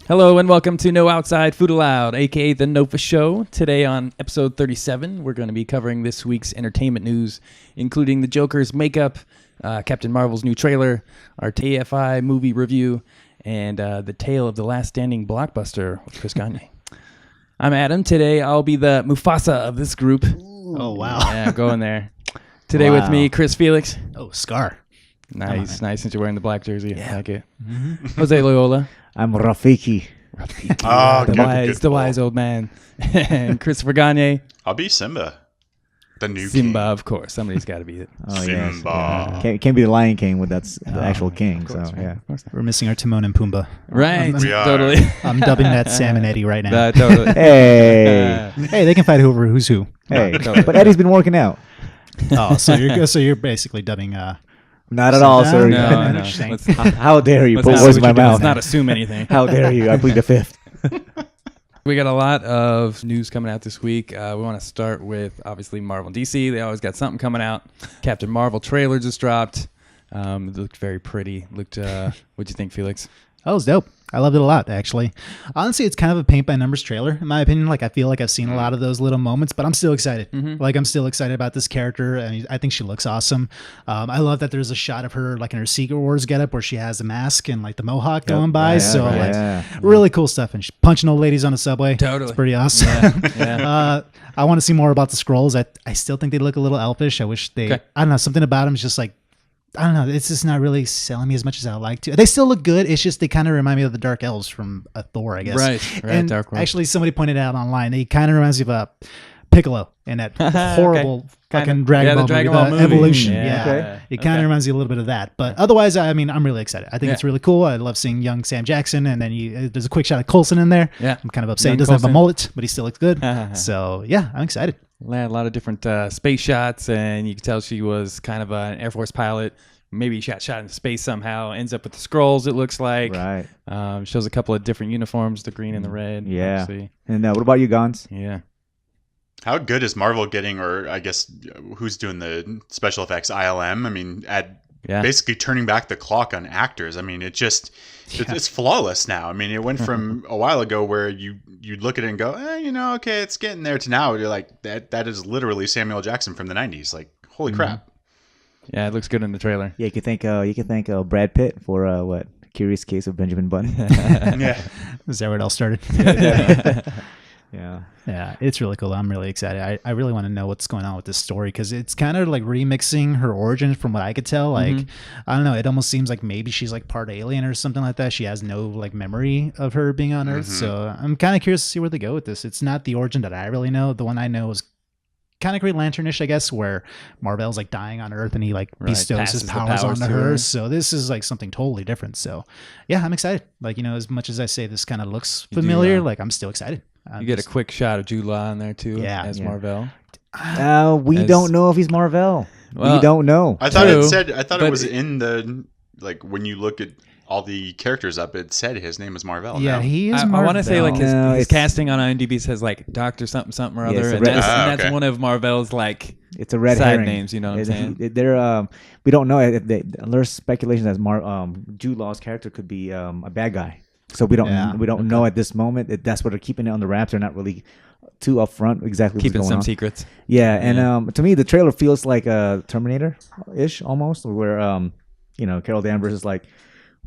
Hello and welcome to No Outside Food Allowed, aka the Nofa Show. Today on episode 37, we're going to be covering this week's entertainment news, including the Joker's makeup, Captain Marvel's new trailer, our TFI movie review, and the tale of the last standing Blockbuster with Chris Gagne. I'm Adam. Today I'll be the Mufasa of this group. Ooh. Oh, wow. Yeah, going there. Today with me, Chris Felix. Oh, Scar. Nice, since you're wearing the black jersey. Yeah. I like it. Jose Loyola. I'm Rafiki. Oh, the wise old man. And Christopher Gagne. I'll be Simba. The new Simba, king. of course. Somebody's got to be it. Oh, Simba. Yes. Can't be the Lion King when that's the actual king. Of course, So, right. yeah. Of course not. We're missing our Timon and Pumbaa. Right. We are. Totally. I'm dubbing that Sam and Eddie right now. Totally. Hey. Hey, they can fight over who's who. Hey. Totally. But Eddie's been working out. Oh, so you're basically dubbing. Not at all, sir. No. Interesting. Let's, How dare you let's put not- words in my mouth? let's not assume anything. How dare you? I plead the fifth. We got a lot of news coming out this week. We want to start with, obviously, Marvel and DC. They always got something coming out. Captain Marvel trailer just dropped. It looked very pretty. What'd you think, Felix? That was dope. I loved it a lot, actually. Honestly, it's kind of a paint by numbers trailer, in my opinion. Like, I feel like I've seen a lot of those little moments, but I'm still excited. Like, I'm still excited about this character. I think she looks awesome. I love that there's a shot of her, like, in her Secret Wars getup where she has the mask and, like, the mohawk going by. Really cool stuff. And she's punching old ladies on the subway. Totally. It's pretty awesome. Yeah. I want to see more about the Skrulls. I still think they look a little elfish. I wish they, I don't know, something about them is just like, I don't know. It's just not really selling me as much as I like to. They still look good. It's just they kind of remind me of the Dark Elves from Thor, I guess. Right. And Dark World. actually, somebody pointed out online, they kind of reminds me of Piccolo in that horrible fucking Dragon Ball Dragon movie, Ball the movie. Evolution. Yeah. Yeah. It kind of reminds you a little bit of that. But otherwise, I mean, I'm really excited. I think it's really cool. I love seeing young Sam Jackson. And then there's a quick shot of Coulson in there. Yeah. I'm kind of upset Young he doesn't have Coulson. a mullet, but he still looks good. So, yeah, I'm excited. Yeah, a lot of different space shots, and you can tell she was kind of an Air Force pilot. Maybe shot into space somehow. Ends up with the Skrulls, it looks like. Right. Shows a couple of different uniforms, the green and the red. Yeah. Obviously. And what about you, Gons? Yeah. How good is Marvel getting, or I guess who's doing the special effects? ILM. I mean, basically turning back the clock on actors. I mean, it's flawless now. I mean, it went from a while ago where you'd look at it and go, okay, it's getting there, to now you're like, that is literally Samuel Jackson from the 90s. Like, holy crap. Yeah, it looks good in the trailer. Yeah, you can thank Brad Pitt for Curious Case of Benjamin Button. Yeah. Is that where it all started? Yeah. Yeah, it's really cool. I'm really excited. I really want to know what's going on with this story because it's kind of like remixing her origin from what I could tell. Like, I don't know. It almost seems like maybe she's like part alien or something like that. She has no like memory of her being on Earth. So I'm kind of curious to see where they go with this. It's not the origin that I really know. The one I know is kind of Green Lantern-ish, I guess, where Marvel's like dying on Earth and he like bestows his powers onto her. So this is like something totally different. So yeah, I'm excited. Like, as much as I say this kind of looks familiar, like I'm still excited. You get a quick shot of Jude Law in there too, as Marvel. We don't know if he's Marvel. Well, we don't know. I thought True, it was in the, like, when you look at all the characters up, it said his name is Marvel. Yeah, now. he is I Marvel. want to say like his it's- casting on IMDb says like Doctor something something or Yeah, other, it's a and red- that's okay. one of Marvel's like It's a red side herring. names. You know what I'm saying? They're we don't know. There's speculation that Jude Law's character could be a bad guy. So we don't know at this moment. That's what they're keeping it on the wraps. They're not really too upfront exactly Keeping what's some going on. secrets. Yeah, and to me the trailer feels like a Terminator-ish almost, where Carol Danvers is like,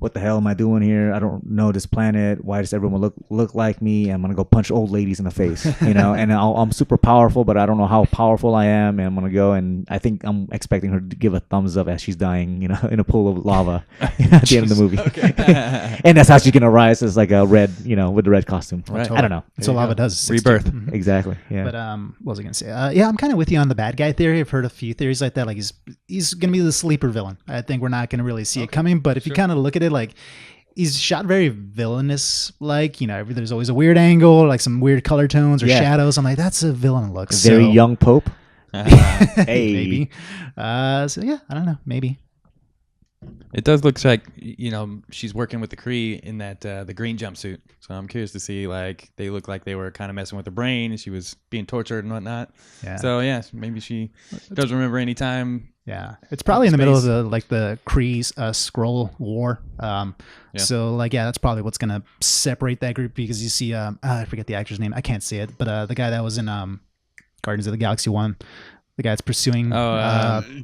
what the hell am I doing here? I don't know this planet. Why does everyone look like me? I'm gonna go punch old ladies in the face, and I'm super powerful, but I don't know how powerful I am. And I'm gonna go, and I think I'm expecting her to give a thumbs up as she's dying, in a pool of lava at the end of the movie. And that's how she's gonna rise as like a red, with the red costume. Right. I don't know. That's what lava does. Rebirth. Exactly. Yeah. But what was I gonna say? I'm kind of with you on the bad guy theory. I've heard a few theories like that. Like he's gonna be the sleeper villain. I think we're not gonna really see it coming. But if you kind of look at it, like he's shot very villainous. Like there's always a weird angle, like some weird color tones or shadows. I'm like, that's a villain look. Very young Pope. Hey. Maybe. So yeah, I don't know. Maybe. It does look like, she's working with the Kree in that the green jumpsuit. So I'm curious to see, like, they look like they were kind of messing with her brain and she was being tortured and whatnot. Yeah. So yeah, maybe she doesn't remember any time. Yeah, it's probably in the middle of the Kree Skrull war. So like, yeah, that's probably what's gonna separate that group, because you see, I forget the actor's name. I can't say it, but the guy that was in Guardians of the Galaxy 1, the guy that's pursuing Digimon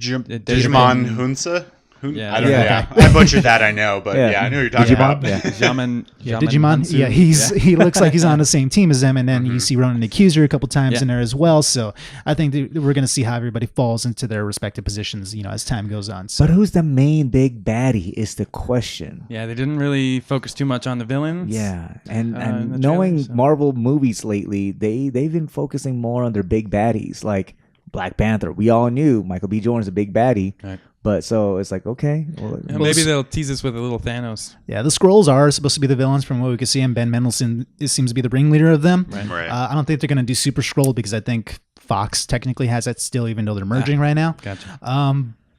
Hunsa. Yeah, I don't know. Yeah. I butchered that, I know, but I know who you're talking about. Digimon. Digimon. Yeah, he looks like he's on the same team as them, and then you see Ronan the Accuser a couple times in there as well. So I think we're going to see how everybody falls into their respective positions, as time goes on. So. But who's the main big baddie is the question. Yeah, they didn't really focus too much on the villains. Yeah, and knowing Marvel movies lately, they've been focusing more on their big baddies, like Black Panther. We all knew Michael B. Jordan's a big baddie. Right. But so it's like, okay. Well, maybe they'll tease us with a little Thanos. Yeah, the Skrulls are supposed to be the villains from what we can see, and Ben Mendelsohn seems to be the ringleader of them. Right. I don't think they're going to do Super Skrull, because I think Fox technically has that still, even though they're merging right now. Gotcha.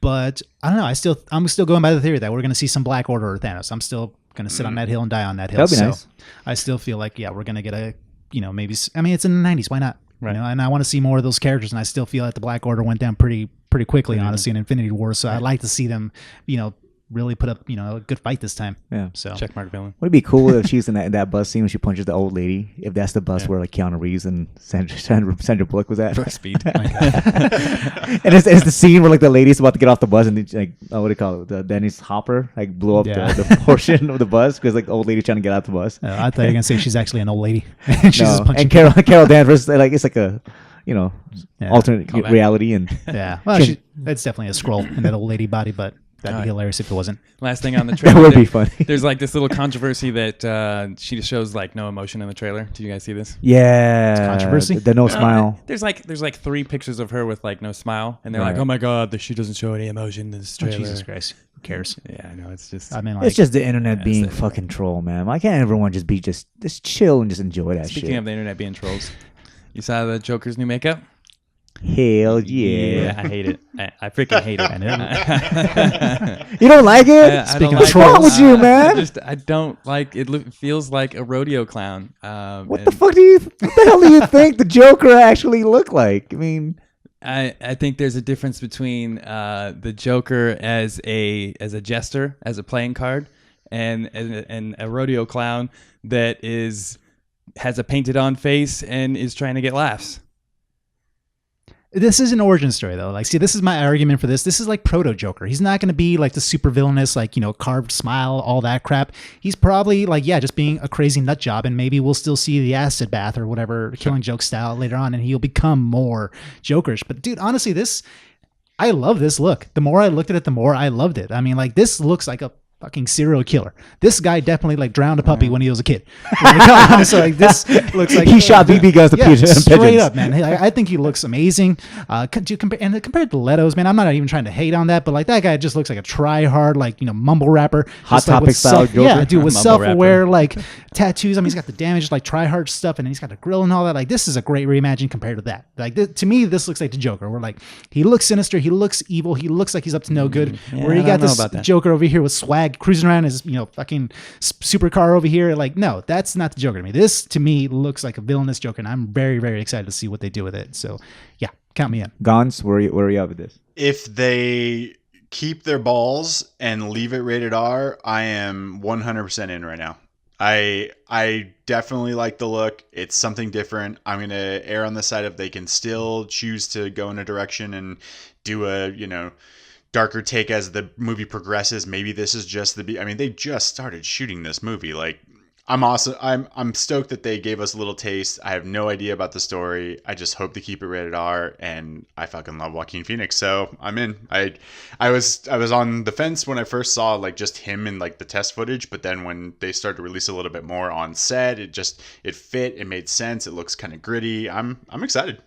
But I don't know. I'm still going by the theory that we're going to see some Black Order or Thanos. I'm still going to sit on that hill and die on that hill. That'd be nice. I still feel like, we're going to get a, maybe. I mean, it's in the 90s. Why not? Right. And I want to see more of those characters, and I still feel like the Black Order went down pretty quickly, honestly, in Infinity War. So I'd like to see them, really put up, a good fight this time. Yeah. So checkmark villain. Would it be cool if she's in that bus scene when she punches the old lady? If that's the bus where like Keanu Reeves and Sandra Bullock was at. For speed. And it's the scene where like the lady's about to get off the bus, and what do you call it? The Dennis Hopper like blew up the portion of the bus because like the old lady's trying to get out the bus. I thought you were gonna say she's actually an old lady. And she's just punching. And Carol Danvers, like it's like a alternate reality, and well, it's definitely a scroll in that old lady body, but that'd be hilarious if it wasn't. Last thing on the trailer. That would be funny. There's like this little controversy that she just shows like no emotion in the trailer. Did you guys see this? Yeah. It's controversy? The no smile. There's like 3 pictures of her with like no smile, and they're like, oh my god, she doesn't show any emotion in this trailer. Jesus Christ. Who cares? Yeah, I know. It's just. I mean, like, it's just the internet being fucking troll, man. Why can't everyone just be just chill and just enjoy that shit? Speaking of the internet being trolls, you saw the Joker's new makeup? Hell yeah. Yeah, I hate it. I freaking hate it. You don't like it? Speaking of what's wrong with you, man? I don't like it. It feels like a rodeo clown. What the hell do you think the Joker actually looked like? I mean, I think there's a difference between the Joker as a jester, as a playing card, and a rodeo clown that has a painted on face and is trying to get laughs. This is an origin story, though. Like, see, this is my argument for this. This is like proto Joker. He's not going to be like the super villainous, like, carved smile, all that crap. He's probably like, just being a crazy nut job, and maybe we'll still see the acid bath or whatever, Killing Joke style later on, and he'll become more Jokerish. But dude, honestly, I love this look. The more I looked at it, the more I loved it. I mean, like, this looks like a fucking serial killer. This guy definitely like drowned a puppy when he was a kid. So like, this looks like he shot BB guns to pigeons. Straight up, man. I think he looks amazing. Compared to Leto's, man, I'm not even trying to hate on that, but like that guy just looks like a try-hard, like mumble rapper. Hot Topic style Joker. Yeah, dude, with self-aware like tattoos. I mean, he's got the damaged like try-hard stuff, and then he's got the grill and all that. Like, this is a great reimagining compared to that. Like, to me, this looks like the Joker. Where like he looks sinister, he looks evil, he looks like he's up to no good. Where you got this Joker over here with swag, cruising around his fucking supercar over here. Like, no, that's not the Joker to me. This to me looks like a villainous Joker, and I'm very, very excited to see what they do with it. So yeah, count me in. Gons, where are you at with this? If they keep their balls and leave it rated R, I am 100% in right now. I definitely like the look. It's something different. I'm going to err on the side of they can still choose to go in a direction and do a, darker take as the movie progresses. Maybe this is just they just started shooting this movie. Like, I'm stoked that they gave us a little taste. I have no idea about the story. I just hope to keep it rated R, and I fucking love Joaquin Phoenix, so I'm in. I was on the fence when I first saw like just him in like the test footage, but then when they started to release a little bit more on set, it fit, it made sense. It looks kind of gritty. I'm excited.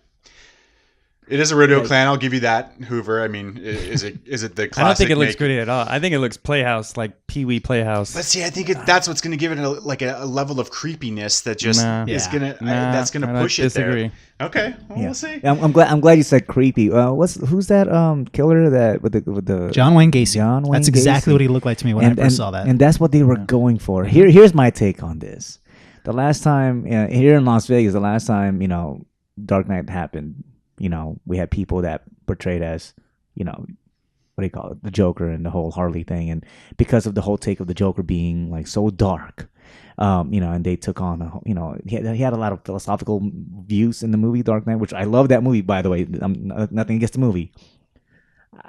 It is a rodeo clown. I'll give you that, Hoover. I mean, is it the classic? I don't think it looks gritty at all. I think it looks Playhouse, like Pee Wee Playhouse. But see, I think that's what's going to give it a level of creepiness that just is going to that's going to push it there. Okay, well, we'll see. I'm glad you said creepy. Who's that killer that with the John Wayne Gacy? That's exactly what he looked like to me when I first saw that. And that's what they were going for. Here's my take on this. The last time here in Las Vegas, Dark Knight happened. We had people that portrayed as, what do you call it, the Joker and the whole Harley thing, and because of the whole take of the Joker being like so dark, and they took on he had a lot of philosophical views in the movie Dark Knight, which I love that movie, by the way. Nothing against the movie.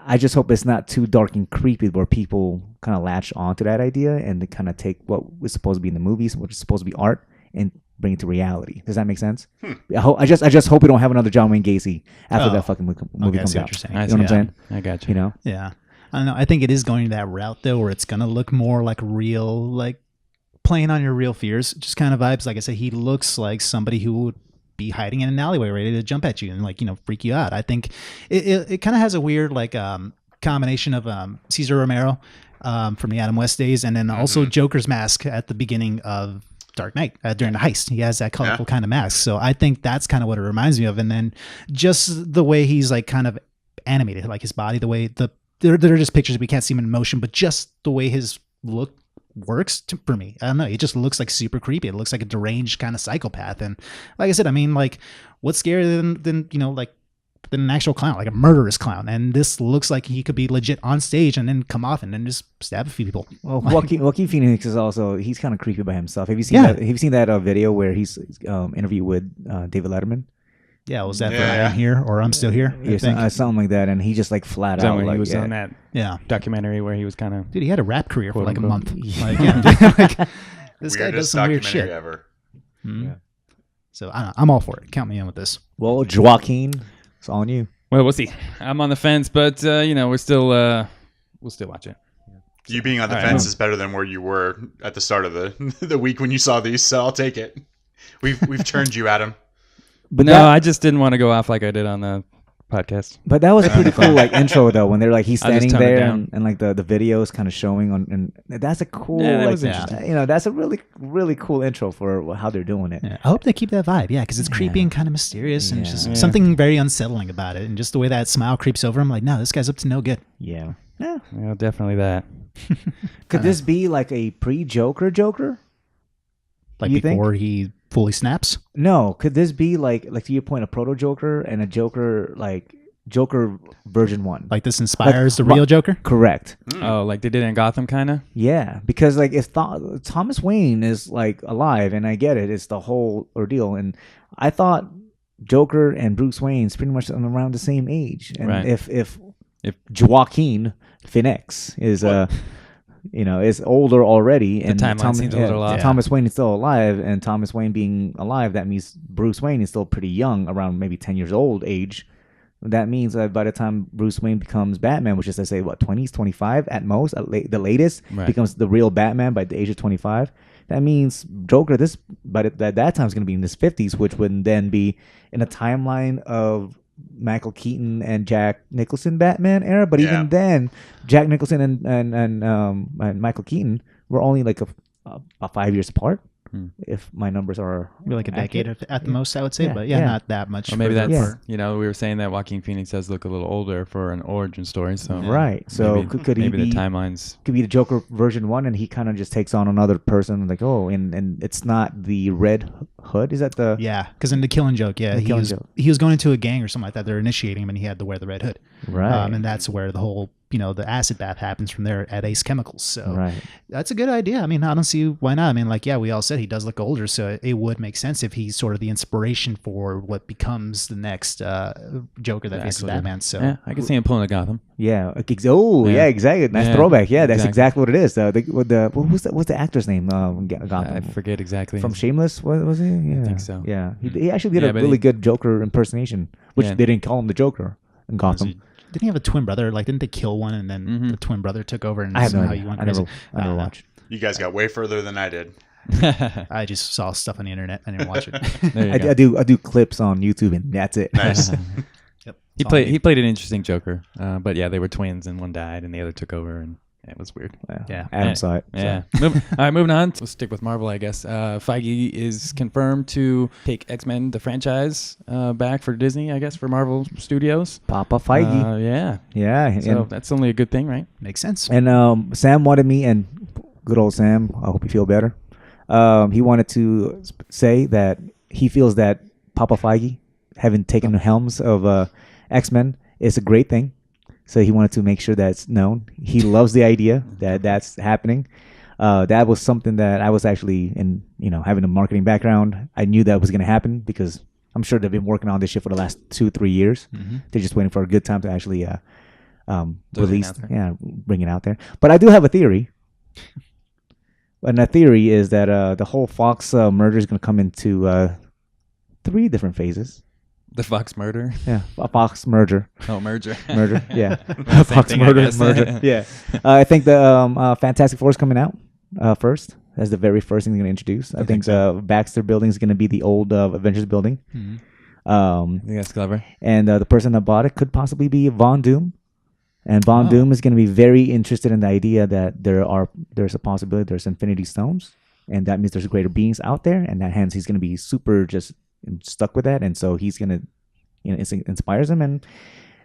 I just hope it's not too dark and creepy where people kind of latch onto that idea and they kind of take what was supposed to be in the movies, what is supposed to be art, and bring it to reality. Does that make sense? I just hope we don't have another John Wayne Gacy after that fucking movie comes out. You know what I'm saying? I got you. Yeah. I don't know. I think it is going that route though, where it's gonna look more like real, like playing on your real fears, just kind of vibes. Like I said, he looks like somebody who would be hiding in an alleyway ready to jump at you and freak you out. I think it kind of has a weird combination of Cesar Romero from the Adam West days, and then also Joker's mask at the beginning of Dark Knight during the heist. He has that colorful kind of mask. So I think that's kind of what it reminds me of. And then just the way he's like kind of animated, like his body, the way there are just pictures, we can't see him in motion, but just the way his look works for me. I don't know. It just looks like super creepy. It looks like a deranged kind of psychopath. And like I said, I mean, like what's scarier than an actual clown, like a murderous clown. And this looks like he could be legit on stage and then come off and then just stab a few people. Well, Joaquin Phoenix is also, he's kind of creepy by himself. Have you seen that? Have you seen that video where he's interviewed with David Letterman? Yeah, was that for I Am Here or I'm Still Here? Yeah, something like that. And he just like flat out he was on that documentary where he was kind of, dude, he had a rap career for like a month. This guy does some weird shit. Ever. Yeah. So I don't know, I'm all for it. Count me in with this. Well, Joaquin, it's on you. Well, we'll see. I'm on the fence, but we'll still watch it. You being on the fence is better than where you were at the start of the week when you saw these, so I'll take it. We've turned you, Adam. But no, I just didn't want to go off like I did on the podcast. But that was a pretty cool intro though, when they're like he's standing there and like the video is kind of showing on, and that's a cool that's a really really cool intro for how they're doing it. Yeah. I hope they keep that vibe, because it's creepy and kind of mysterious and just something very unsettling about it, and just the way that smile creeps over him, like no, this guy's up to no good. Yeah, definitely that. Could this be like a pre-Joker? Like before he fully snaps? No. Could this be like to your point, a proto-Joker and a Joker, like Joker version 1? Like this inspires the real Joker? Correct. Oh, like they did in Gotham, kind of? Yeah, because like if Thomas Wayne is like alive, and I get it, it's the whole ordeal, and I thought Joker and Bruce Wayne's pretty much around the same age, and if Joaquin Phoenix is is older already, and Thomas Wayne is still alive, and Thomas Wayne being alive, that means Bruce Wayne is still pretty young, around maybe 10 years old age. That means that by the time Bruce Wayne becomes Batman, which is to say 20s, 25 at most, the latest, becomes the real Batman by the age of 25. That means Joker that time is going to be in his 50s, which would then be in a timeline of Michael Keaton and Jack Nicholson Batman era, but even then, Jack Nicholson and Michael Keaton were only like a 5 years apart. If my numbers are maybe like a decade at the most, I would say, but not that much. Or maybe that's we were saying that Joaquin Phoenix does look a little older for an origin story, so So could he maybe be the timelines? Could be the Joker version 1, and he kind of just takes on another person, like and it's not the Red Hood. Is that the because in the Killing Joke, he was going into a gang or something like that. They're initiating him, and he had to wear the Red Hood, and that's where the whole the acid bath happens from there at Ace Chemicals. So that's a good idea. I mean, I don't see why not. I mean, we all said he does look older, so it would make sense if he's sort of the inspiration for what becomes the next Joker that faces Batman. So I can see him pulling a Gotham. Yeah. Exactly. Nice throwback. Yeah, that's exactly what it is. What's the actor's name? Gotham. I forget exactly. From Shameless, was he? Yeah. I think so. Yeah, he actually did a really good Joker impersonation, which they didn't call him the Joker in Gotham. Didn't he have a twin brother? Like, didn't they kill one and then the twin brother took over? And I have no idea. I never watched. You guys got way further than I did. I just saw stuff on the internet. I didn't watch it. I do clips on YouTube, and that's it. Nice. Yep. He played an interesting Joker, but yeah, they were twins and one died and the other took over, and it was weird. Yeah. Adam saw it. Yeah. All right, moving on. Let's stick with Marvel, I guess. Feige is confirmed to take X-Men, the franchise, back for Disney, I guess, for Marvel Studios. Papa Feige. Yeah. Yeah. So that's only a good thing, right? Makes sense. And Sam wanted me, and good old Sam, I hope you feel better. He wanted to say that he feels that Papa Feige, having taken the helms of X-Men, is a great thing. So he wanted to make sure that's known. He loves the idea that that's happening. That was something that I was actually having a marketing background. I knew that was going to happen because I'm sure they've been working on this shit for the last 2-3 years. Mm-hmm. They're just waiting for a good time to actually release, bring it out there. But I do have a theory. And that theory is that the whole Fox merger is going to come into 3 different phases. The Fox murder? Yeah, a Fox merger. Oh, merger. Merger, yeah. Fox merger. Yeah. I think the Fantastic Four is coming out first. That's the very first thing they're going to introduce. I think the Baxter building is going to be the old Avengers building. Mm-hmm. I think that's clever. And the person that bought it could possibly be Von Doom. And Von Doom is going to be very interested in the idea that there's a possibility there's Infinity Stones. And that means there's greater beings out there. And that hence he's going to be super just stuck with that, and so he's gonna, it inspires him, and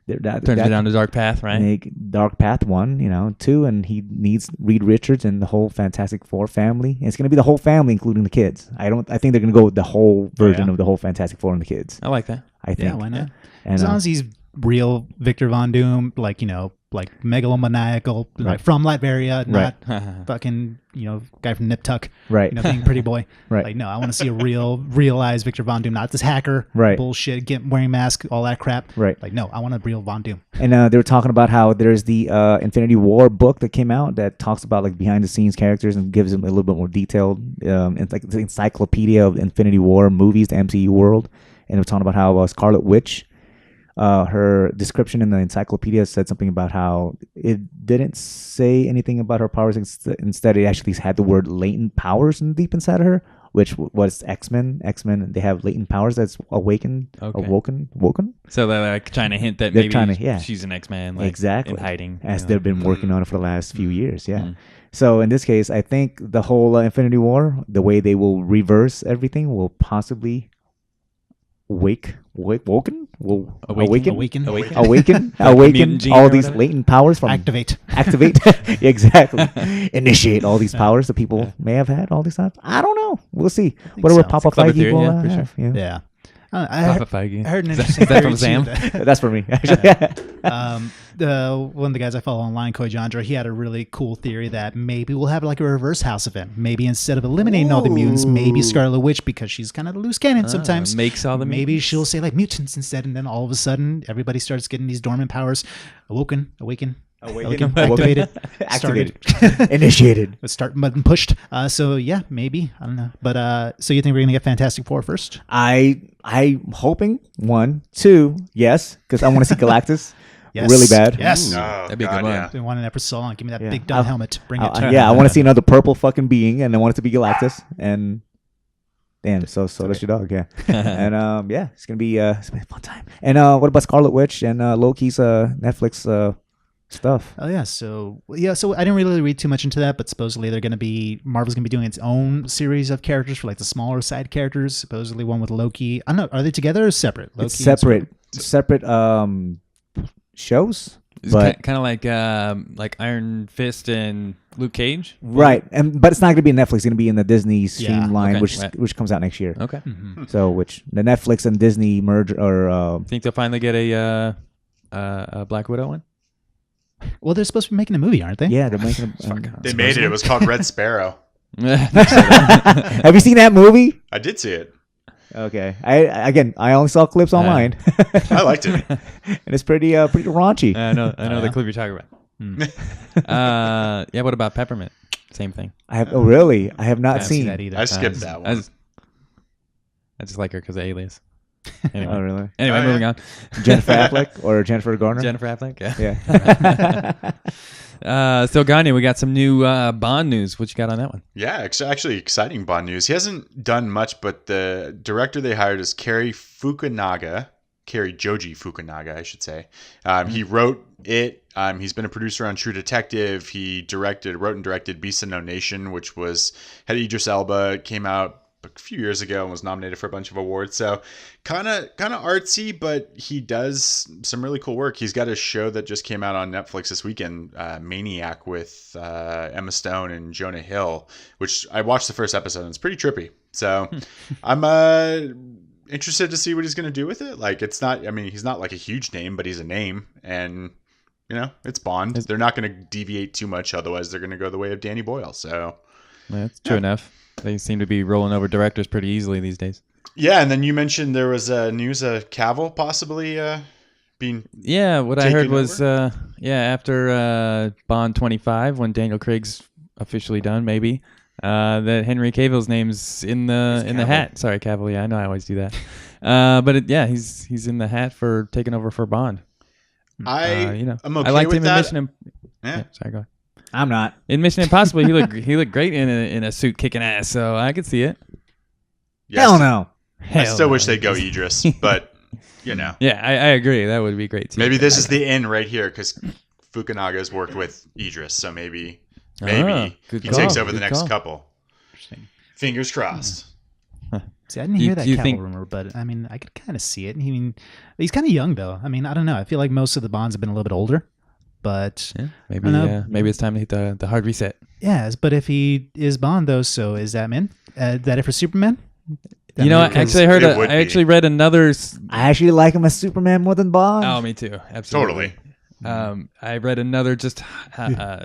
turns it down the dark path, right? Dark path 1, 2, and he needs Reed Richards and the whole Fantastic Four family. And it's gonna be the whole family, including the kids. I think they're gonna go with the whole version of the whole Fantastic Four and the kids. I like that. I think. Yeah, why not? And, as long as he's real Victor Von Doom, like megalomaniacal, like from Latveria, not fucking guy from Nip Tuck, right? Being pretty boy, right? Like, no, I want to see a realized Victor Von Doom, not this hacker, right? Bullshit, wearing mask, all that crap, right? Like, no, I want a real Von Doom. And they were talking about how there's the Infinity War book that came out that talks about like behind the scenes characters and gives them a little bit more detailed. It's like the encyclopedia of Infinity War movies, the MCU world, and they're talking about how Scarlet Witch. Her description in the encyclopedia said something about how it didn't say anything about her powers. Instead, it actually had the word latent powers deep inside of her, which was X-Men. X-Men, they have latent powers that's awoken. So they're like trying to hint that maybe she's an X-Man, like, exactly, in hiding. As they've been working on it for the last few years, yeah. Mm. So in this case, I think the whole Infinity War, the way they will reverse everything, will possibly awaken all these latent powers from activate exactly initiate all these powers that people may have had all these times. I don't know, we'll see whatever Papa Feige will have. Yeah. Papa Feige. I heard an interesting theory from Sam. That's for me. One of the guys I follow online, Koi Jandra, he had a really cool theory that maybe we'll have like a reverse house event. Maybe instead of eliminating all the mutants, maybe Scarlet Witch, because she's kind of the loose cannon sometimes, makes all the maybe mutants. She'll say like mutants instead, and then all of a sudden everybody starts getting these dormant powers activated, initiated, start button pushed. So yeah, maybe, I don't know, but so you think we're gonna get Fantastic Four first? I'm hoping 1, 2, yes, because I want to see Galactus. Yes. Really bad. Yes. That'd be a good one. Yeah. They want an episode. Give me that big dumb helmet. Bring it to I want to see another purple fucking being, and I want it to be Galactus. And damn, so that's your dog, yeah. And it's gonna be a fun time. And what about Scarlet Witch and Loki's Netflix stuff? Oh yeah, so I didn't really read too much into that, but supposedly Marvel's gonna be doing its own series of characters for like the smaller side characters. Supposedly one with Loki. I don't know, are they together or separate? It's separate shows. But kind of like Iron Fist and Luke Cage, right? But it's not going to be on Netflix. It's going to be in the Disney streamline, which comes out next year. Okay. Mm-hmm. So which the Netflix and Disney merge, or think they'll finally get a Black Widow one? Well, they're supposed to be making a movie, aren't they? Yeah, they're making. They made it. It was called Red Sparrow. Have you seen that movie? I did see it. Okay. I only saw clips online. I liked it. And it's pretty raunchy. I know the clip you're talking about. What about Peppermint? Same thing. Really? I have not seen that either. I skipped that one. I just like her because of Alias. Anyway. Oh, really? Anyway, moving on. Jennifer Affleck or Jennifer Garner? Jennifer Affleck, yeah. So, Gagne, we got some new Bond news. What you got on that one? Yeah, actually exciting Bond news. He hasn't done much, but the director they hired is Cary Fukunaga. Joji Fukunaga, I should say. He wrote it. He's been a producer on True Detective. He wrote and directed Beast of No Nation, which had Idris Elba. It came out a few years ago and was nominated for a bunch of awards. So kind of artsy, but he does some really cool work. He's got a show that just came out on Netflix this weekend, Maniac, with Emma Stone and Jonah Hill, which I watched the first episode and it's pretty trippy. So I'm interested to see what he's going to do with it. Like, he's not like a huge name, but he's a name, and it's Bond. They're not going to deviate too much, otherwise they're going to go the way of Danny Boyle. So that's true enough. They seem to be rolling over directors pretty easily these days. Yeah, and then you mentioned there was news of Cavill possibly being what I heard was after Bond 25, when Daniel Craig's officially done, maybe that Henry Cavill's name's in the hat. Sorry, Cavill. Yeah, I know I always do that. But he's in the hat for taking over for Bond. I'm okay I liked with him that. in Mission. Sorry, go ahead. I'm not. In Mission Impossible, he looked great in a suit kicking ass, so I could see it. Yes. Hell no. I still wish they'd go Idris, but Yeah, I agree. That would be great too. Maybe this is the end right here because Fukunaga's worked with Idris, so maybe he takes over the next couple. Interesting. Fingers crossed. See, I didn't hear that Cavill rumor, but I mean, I could kind of see it. He's kind of young though. I mean, I don't know. I feel like most of the Bonds have been a little bit older. But maybe it's time to hit the hard reset. Yes, but if he is Bond though, so is that that it for Superman? Actually, I actually read another. I actually like him as Superman more than Bond. Oh, me too. Absolutely. Totally. I read another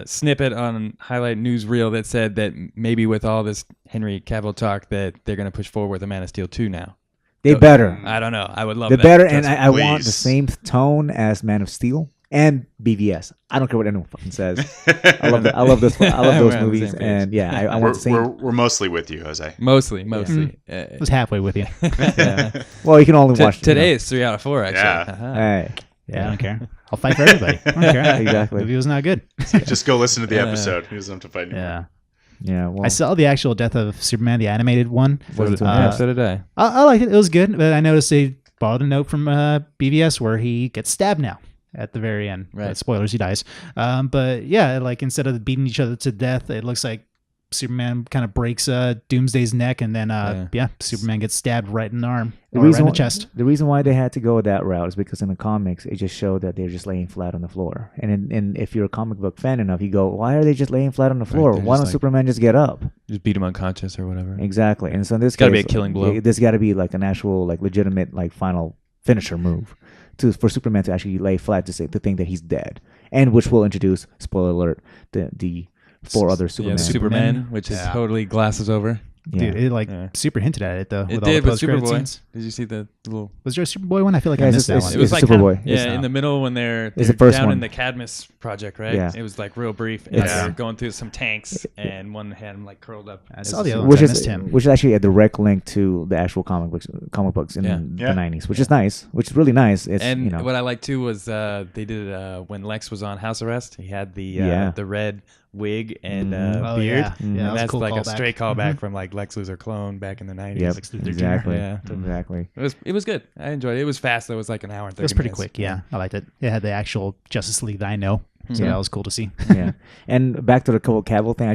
snippet on Highlight Newsreel that said that maybe with all this Henry Cavill talk that they're going to push forward with a Man of Steel 2 now. They better. I don't know. I would love that. They better, and I want the same tone as Man of Steel and BVS. I don't care what anyone fucking says. I love those movies, and I want the same. We're mostly with you, Jose. Mostly. I was halfway with you. Well, you can only watch today. It's 3 out of 4. Actually. Yeah. Hey. Yeah, I don't care. I'll fight for everybody. I don't care. Exactly. The movie was not good. Just go listen to the episode. He doesn't have to fight anymore. Yeah. Yeah. Well, I saw the actual Death of Superman, the animated one. So did I. I liked it. It was good, but I noticed they borrowed a note from BVS where he gets stabbed now at the very end. Right. Spoilers, he dies. But yeah, like instead of beating each other to death, it looks like Superman kind of breaks Doomsday's neck, and then Superman gets stabbed right in the arm, right in the chest. The reason why they had to go that route is because in the comics, it just showed that they're just laying flat on the floor. And if you're a comic book fan enough, you go, why are they just laying flat on the floor? Why don't Superman just get up? Just beat him unconscious or whatever. Exactly. And so in this got to case, be a killing blow. There's got to be like an actual, like legitimate, like final finisher move for Superman to actually lay flat to think that he's dead, and which will introduce, spoiler alert, the 4 other Superman. Yeah, Superman, which is totally glasses over. Dude, it super hinted at it though. It did with Superboy. Did you see the little? Was there a Superboy one? I feel like I missed that one. It was like Superboy. In the middle when they're the first down one. in the Cadmus project, right? Yeah. It was like real brief. And they're going through some tanks, and one had him like curled up. I saw the other one. I missed him. Which is actually a direct link to the actual comic books in the 90s, which is nice. Which is really nice. It's, and what I liked too was they did it when Lex was on house arrest. He had the red wig and beard. And that's cool like callback. a straight callback from like Lex Luthor clone back in the 90s. Yep, exactly. Yeah. Exactly. It was good. I enjoyed it. It was fast. It was like an hour and 30 minutes. It was pretty quick. Yeah, I liked it. It had the actual Justice League that I know. So that was cool to see. Yeah. And back to the Cavill thing,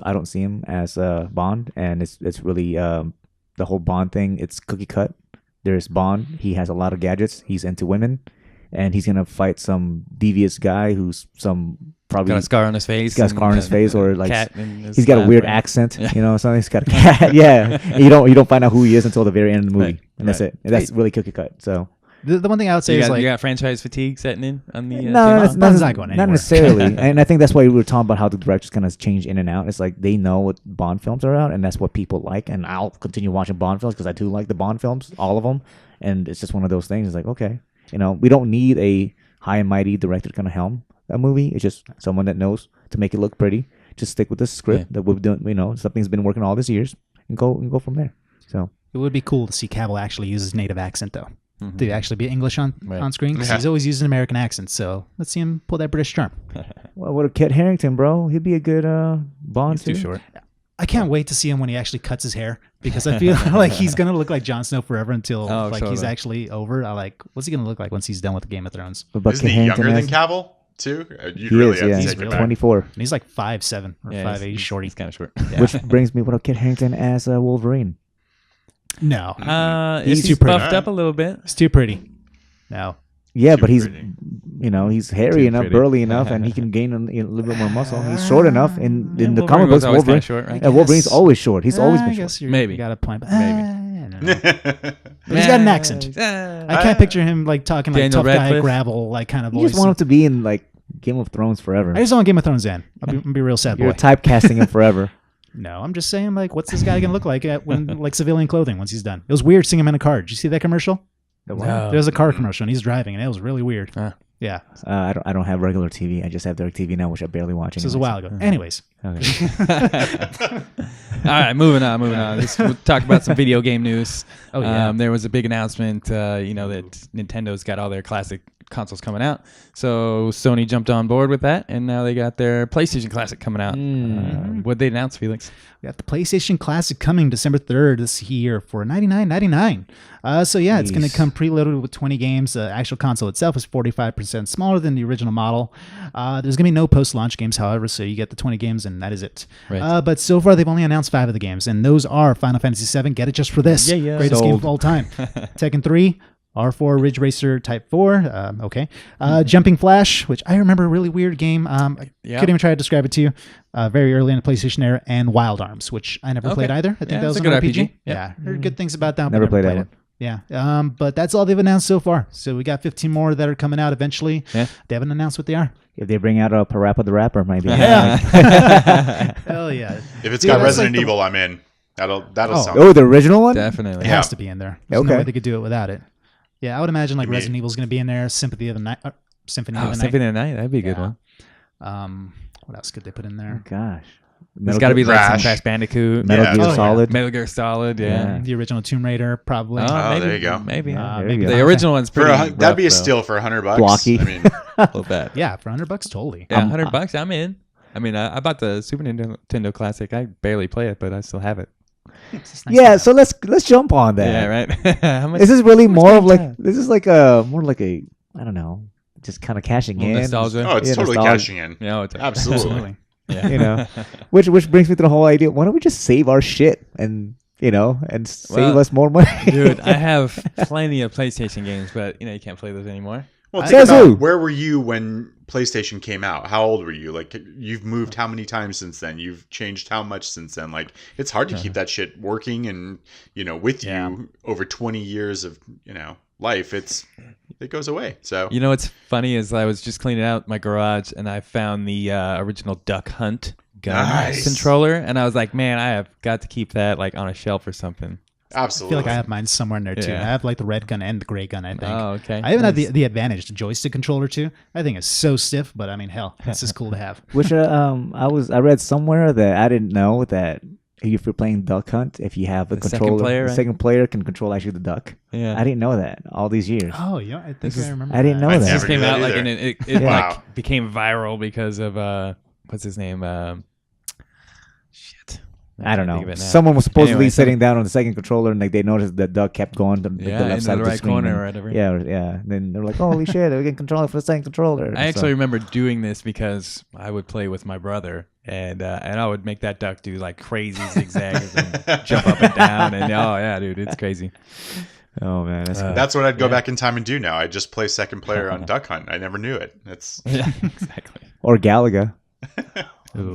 I don't see him as Bond, and it's really the whole Bond thing. It's cookie cut. There's Bond. He has a lot of gadgets. He's into women, and he's gonna fight some devious guy who's probably got a scar on his face. He's got a scar on his face, or like he's got a weird accent. Yeah. So he's got a cat. Yeah. And you don't find out who he is until the very end of the movie, and that's it. And that's really cookie cut. So. The one thing I would say is you got franchise fatigue setting in on the no, Bond's not going anywhere. Not necessarily. And I think that's why we were talking about how the directors kind of change in and out. It's like they know what Bond films are out, and that's what people like. And I'll continue watching Bond films because I do like the Bond films, all of them. And it's just one of those things. It's like, okay, we don't need a high and mighty director to kind of helm a movie. It's just someone that knows to make it look pretty. Just stick with the script that we've done. Something's been working all these years, and go from there. So it would be cool to see Cavill actually use his native accent though. To actually be English on screen, because he's always using American accents. So let's see him pull that British charm. Well, what a Kit Harington, bro. He'd be a good Bond too short. I can't wait to see him when he actually cuts his hair because I feel like he's gonna look like Jon Snow forever until he's actually over. What's he gonna look like once he's done with the Game of Thrones? Isn't he younger than Cavill too? He is, yeah. He's 24. And he's like 5'7" or 5'8". He's short. He's kind of short. Yeah. Which brings me, what about Kit Harington as Wolverine? No, he's too buffed up a little bit. It's too pretty. No. Yeah, but he's, he's hairy enough, burly enough, and he can gain a little bit more muscle. He's short enough in the comic books. Wolverine, short, right? Yeah, Wolverine's always short. He's always been short. Maybe you got a point. But, maybe. But he's got an accent. I can't picture him like talking like Daniel tough Radcliffe. guy gravel like kind of voice. You just want him to be in like Game of Thrones forever. I just want Game of Thrones in. I'll be a real sad boy. You're typecasting him forever. No, I'm just saying, like, what's this guy gonna look like when like civilian clothing once he's done? It was weird seeing him in a car. Did you see that commercial? No. There's a car commercial and he's driving, and it was really weird. Yeah. I don't have regular TV. I just have direct TV now, which I barely watch. This was a while ago. Anyways. Okay. All right, moving on. We'll talk about some video game news. Oh yeah. There was a big announcement, that Nintendo's got all their classic consoles coming out. So Sony jumped on board with that, and now they got their PlayStation Classic coming out. What'd they announce, Felix? We got the PlayStation Classic coming December 3rd this year for $99.99. So yeah, it's going to come preloaded with 20 games. The actual console itself is 45% smaller than the original model. There's going to be no post-launch games, however, so you get the 20 games and that is it. Right. But so far they've only announced 5 of the games, and those are Final Fantasy VII, get it just for this. Yeah. Greatest game of all time. Tekken 3. R4 Ridge Racer Type 4, okay. Jumping Flash, which I remember a really weird game. Couldn't even try to describe it to you. Very early in the PlayStation era, and Wild Arms, which I never played either. I think that was a good RPG. Yeah, heard good things about that. Never played that one. Yeah, but that's all they've announced so far. So we got 15 more that are coming out eventually. Yeah. They haven't announced what they are. If they bring out a Parappa the Rapper, maybe. Yeah. Hell yeah. If it's got Resident Evil, I'm in. That'll sound. Oh, the original one? Definitely. It has to be in there. There's no Okay. way they could do it without it. Yeah, I would imagine like Resident Evil's going to be in there. Symphony of the Night. Symphony of the Night. Symphony of the Night. That'd be a good one. What else could they put in there? Oh, gosh. There's got to be like some Crash Bandicoot. Metal Gear Solid. Metal Gear Solid, yeah. The original Tomb Raider, probably. Maybe, there you go. Maybe. Maybe the original one's pretty rough, that'd be a though. steal for $100. Blocky. I mean, A little bit. Yeah, for $100, totally. Yeah, $100, I'm in. I mean, I bought the Super Nintendo Classic. I barely play it, but I still have it. Yeah, so let's jump on that. Yeah, right. How much, This is really more of like this is like more like a I don't know, just kind of cashing in. Nostalgia. oh, it's totally nostalgia. cashing in. Yeah, it's Absolutely. Yeah. Which brings me to the whole idea. Why don't we just save our shit and save us more money? Dude, I have plenty of PlayStation games, but you can't play those anymore. Well, Says think about who? where were you when PlayStation came out? How old were you? Like, you've moved how many times since then? You've changed how much since then? Like, it's hard to keep that shit working and, with you over 20 years of, life. It goes away. So, What's funny is I was just cleaning out my garage and I found the original Duck Hunt gun controller, and I was like, man, I have got to keep that like on a shelf or something. Absolutely. I feel like I have mine somewhere in there too. Yeah. I have like the red gun and the gray gun, I think. Oh, okay. I even have the advantage, the joystick controller too. I think it's so stiff, but I mean, hell, it's just cool to have. Which I read somewhere that I didn't know that if you're playing Duck Hunt, if you have a controller, the second player can control actually the duck. Yeah. I didn't know that all these years. Oh, yeah, I think I remember. I didn't know I that. It just never came knew out that like, either. and it Wow. like became viral because of what's his name? Shit. I don't can't think of know. it now. Someone was supposedly Anyway, sitting down on the second controller, and like they noticed the duck kept going to the Yeah, left in side the of the right screen. corner and- or whatever. Yeah. Then they're like, "Holy shit, we can control it for the second controller." I actually remember doing this because I would play with my brother, and I would make that duck do like crazy zigzags and jump up and down, and oh yeah, dude, it's crazy. Oh man, that's cool. That's what I'd go back in time and do now. I just play second player on Duck Hunt. I never knew it. It's Yeah, exactly. Or Galaga. Ooh.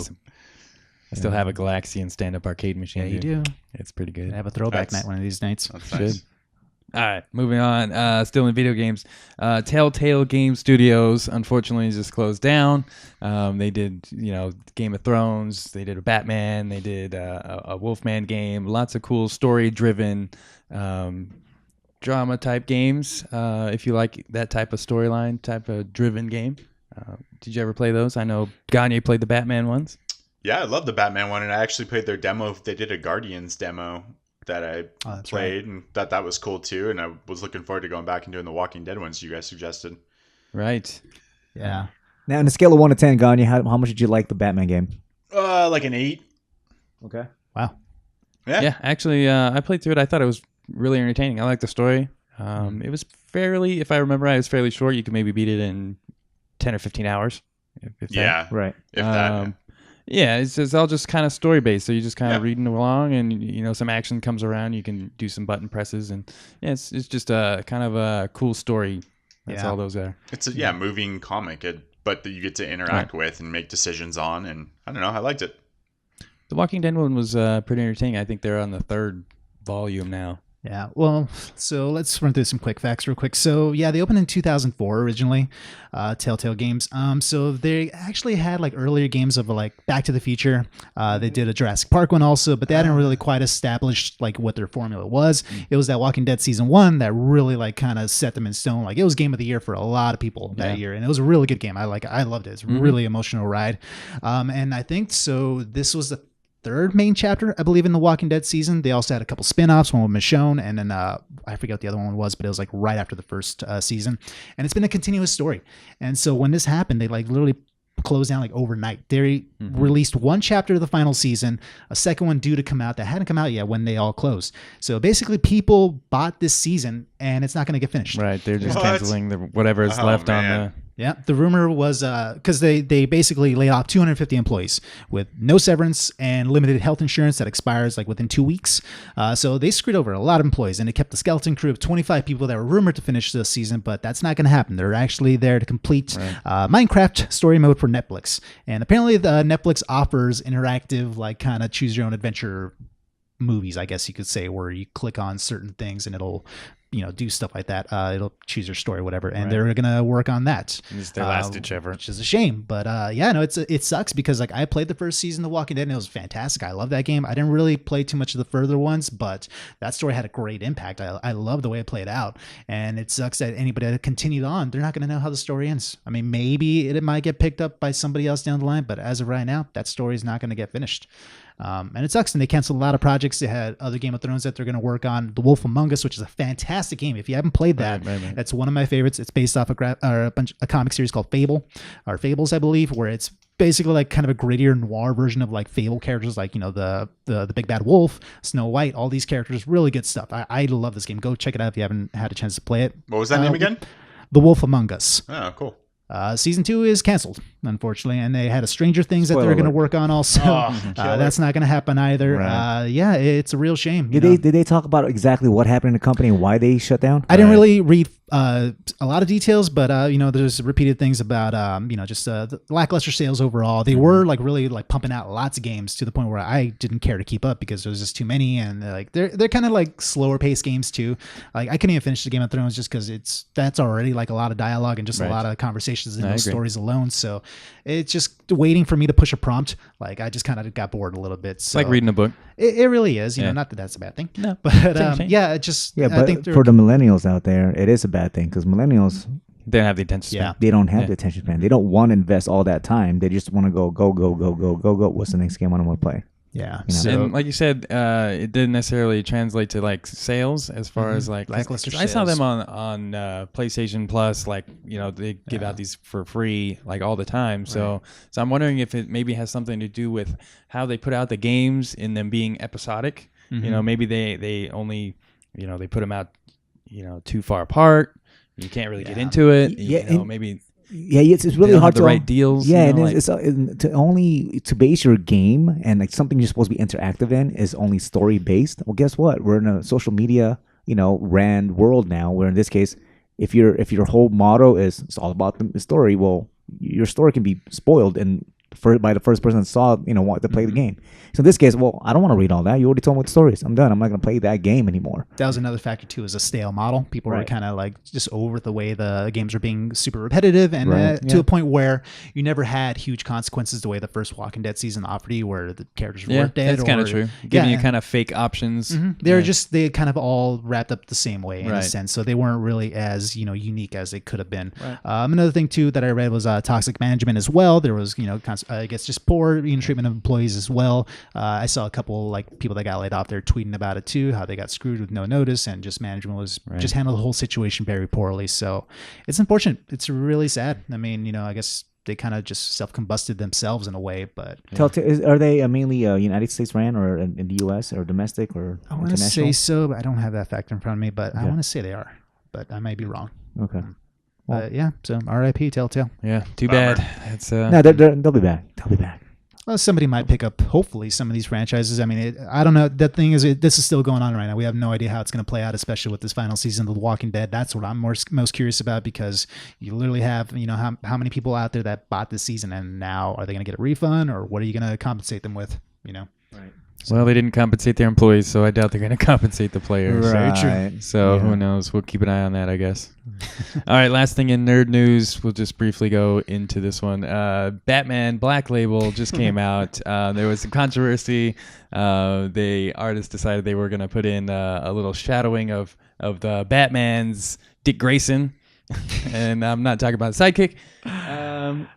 I still have a Galaxian stand-up arcade machine. Yeah, you dude. do. It's pretty good. I have a throwback That's- night one of these nights. that's Should. nice. All right, moving on. Still in video games. Telltale Game Studios, unfortunately, just closed down. They did, Game of Thrones. They did a Batman. They did a Wolfman game. Lots of cool story-driven drama-type games. If you like that type of storyline, type of driven game. Did you ever play those? I know Gagne played the Batman ones. Yeah, I love the Batman one, and I actually played their demo. They did a Guardians demo that I played, and that was cool too. And I was looking forward to going back and doing the Walking Dead ones you guys suggested. Right. Yeah. Now, on a scale of 1 to 10, Gagne, how much did you like the Batman game? Like an 8. Okay. Wow. Yeah, actually, I played through it. I thought it was really entertaining. I liked the story. It was fairly, if I remember right, it was fairly short. You could maybe beat it in 10 or 15 hours. If Yeah. that. Right. If that. Yeah, it's all just kind of story based. So you're just kind of reading along, and some action comes around. You can do some button presses, and it's just a kind of a cool story. That's all those are. It's a moving comic, but that you get to interact with and make decisions on, and I don't know, I liked it. The Walking Dead one was pretty entertaining. I think they're on the 3rd volume now. Yeah, well, so let's run through some quick facts real quick. So, yeah, they opened in 2004 originally, Telltale Games. So they actually had like earlier games of like Back to the Future. They did a Jurassic Park one also, but they hadn't really quite established like what their formula was. It was that Walking Dead season 1 that really like kind of set them in stone. Like it was game of the year for a lot of people that year, and it was a really good game. I loved it. It's a really emotional ride. And I think so. This was the 3rd main chapter, I believe, in the Walking Dead season. They also had a couple spin-offs, one with Michonne, and then I forget what the other one was, but it was like right after the first season. And it's been a continuous story. And so when this happened, they like literally closed down like overnight. They released 1 chapter of the final season, a second one due to come out that hadn't come out yet when they all closed. So basically people bought this season and it's not going to get finished. Right. They're just canceling whatever is left on the... Yeah, the rumor was because they basically laid off 250 employees with no severance and limited health insurance that expires like within 2 weeks. So they screwed over a lot of employees, and they kept the skeleton crew of 25 people that were rumored to finish this season, but that's not going to happen. They're actually there to complete Minecraft story mode for Netflix, and apparently the Netflix offers interactive, like kind of choose your own adventure movies, I guess you could say, where you click on certain things and it'll do stuff like that. It'll choose your story, whatever, and they're gonna work on that. It's their last ditch ever, which is a shame. But it sucks because like I played the first season of The Walking Dead and it was fantastic. I love that game. I didn't really play too much of the further ones, but that story had a great impact. I love the way it played out, and it sucks that anybody that continued on, they're not gonna know how the story ends. I mean, maybe it might get picked up by somebody else down the line, but as of right now, that story is not gonna get finished. And it sucks. And they canceled a lot of projects. They had other Game of Thrones that they're going to work on. The Wolf Among Us, which is a fantastic game. If you haven't played that, that's one of my favorites. It's based off a comic series called Fables, I believe, where it's basically like kind of a grittier noir version of like Fable characters, like the big bad wolf, Snow White, all these characters. Really good stuff. I love this game. Go check it out if you haven't had a chance to play it. What was that name again? The Wolf Among Us. Oh, cool. Season 2 is canceled, unfortunately, and they had a Stranger Things that they're going to work on also. That's not going to happen either. Right. It's a real shame. Did they talk about exactly what happened in the company and why they shut down? I didn't really read a lot of details, but there's repeated things about just the lackluster sales overall. They were like really like pumping out lots of games to the point where I didn't care to keep up because there was just too many, and they're kind of like slower paced games too. Like I couldn't even finish the Game of Thrones just because that's already like a lot of dialogue and just a lot of conversations in those stories alone. So it's just waiting for me to push a prompt. Like I just kind of got bored a little bit. So like reading a book. It really is. Not that that's a bad thing. No, but but I think for the millennials out there, it is a bad thing because millennials, they don't have the attention span. They don't have the attention span. They don't want to invest all that time. They just want to go. What's the next game I want to play? Yeah. So, and like you said, it didn't necessarily translate to like sales as far as like lackluster I saw them on PlayStation Plus, like they give out these for free like all the time. So I'm wondering if it maybe has something to do with how they put out the games in them being episodic. Maybe they only they put them out too far apart. You can't really get into it. Maybe. Yeah, it's really hard to write deals. Yeah, and it's to base your game and like something you're supposed to be interactive in is only story based. Well, guess what? We're in a social media ran world now. Where in this case, if your whole motto is it's all about the story, well, your story can be spoiled by the first person that saw want to play the game. So in this case, well, I don't want to read all that. You already told me what the story is. I'm done. I'm not going to play that game anymore. That was another factor too, is a stale model. People were kind of like just over the way the games were being super repetitive and to a point where you never had huge consequences the way the first Walking Dead season offered you, where the characters weren't dead. That's kind of true. Giving you kind of fake options. They kind of all wrapped up the same way in a sense. So they weren't really as unique as they could have been. Another thing too that I read was toxic management as well. There was I guess just poor treatment of employees as well. I saw a couple like people that got laid off there tweeting about it too, how they got screwed with no notice and just management was just handled the whole situation very poorly. So it's unfortunate. It's really sad. I mean, I guess they kind of just self-combusted themselves in a way. But Are they mainly United States ran or in the U.S. or domestic or I want to say so, but I don't have that fact in front of me. But I want to say they are, but I might be wrong. Okay. But yeah, so R.I.P. Telltale. Yeah, too bad. It's no, they'll be back. They'll be back. Well, somebody might pick up, hopefully, some of these franchises. I mean, I don't know. The thing is, this is still going on right now. We have no idea how it's going to play out, especially with this final season of The Walking Dead. That's what I'm most curious about, because you literally have, how many people out there that bought this season, and now are they going to get a refund, or what are you going to compensate them with? Right. Well, they didn't compensate their employees, so I doubt they're going to compensate the players. Right. Very true. So who knows? We'll keep an eye on that, I guess. All right, last thing in nerd news. We'll just briefly go into this one. Batman Black Label just came out. There was some controversy. The artist decided they were going to put in a little shadowing of the Batman's Dick Grayson. And I'm not talking about the sidekick.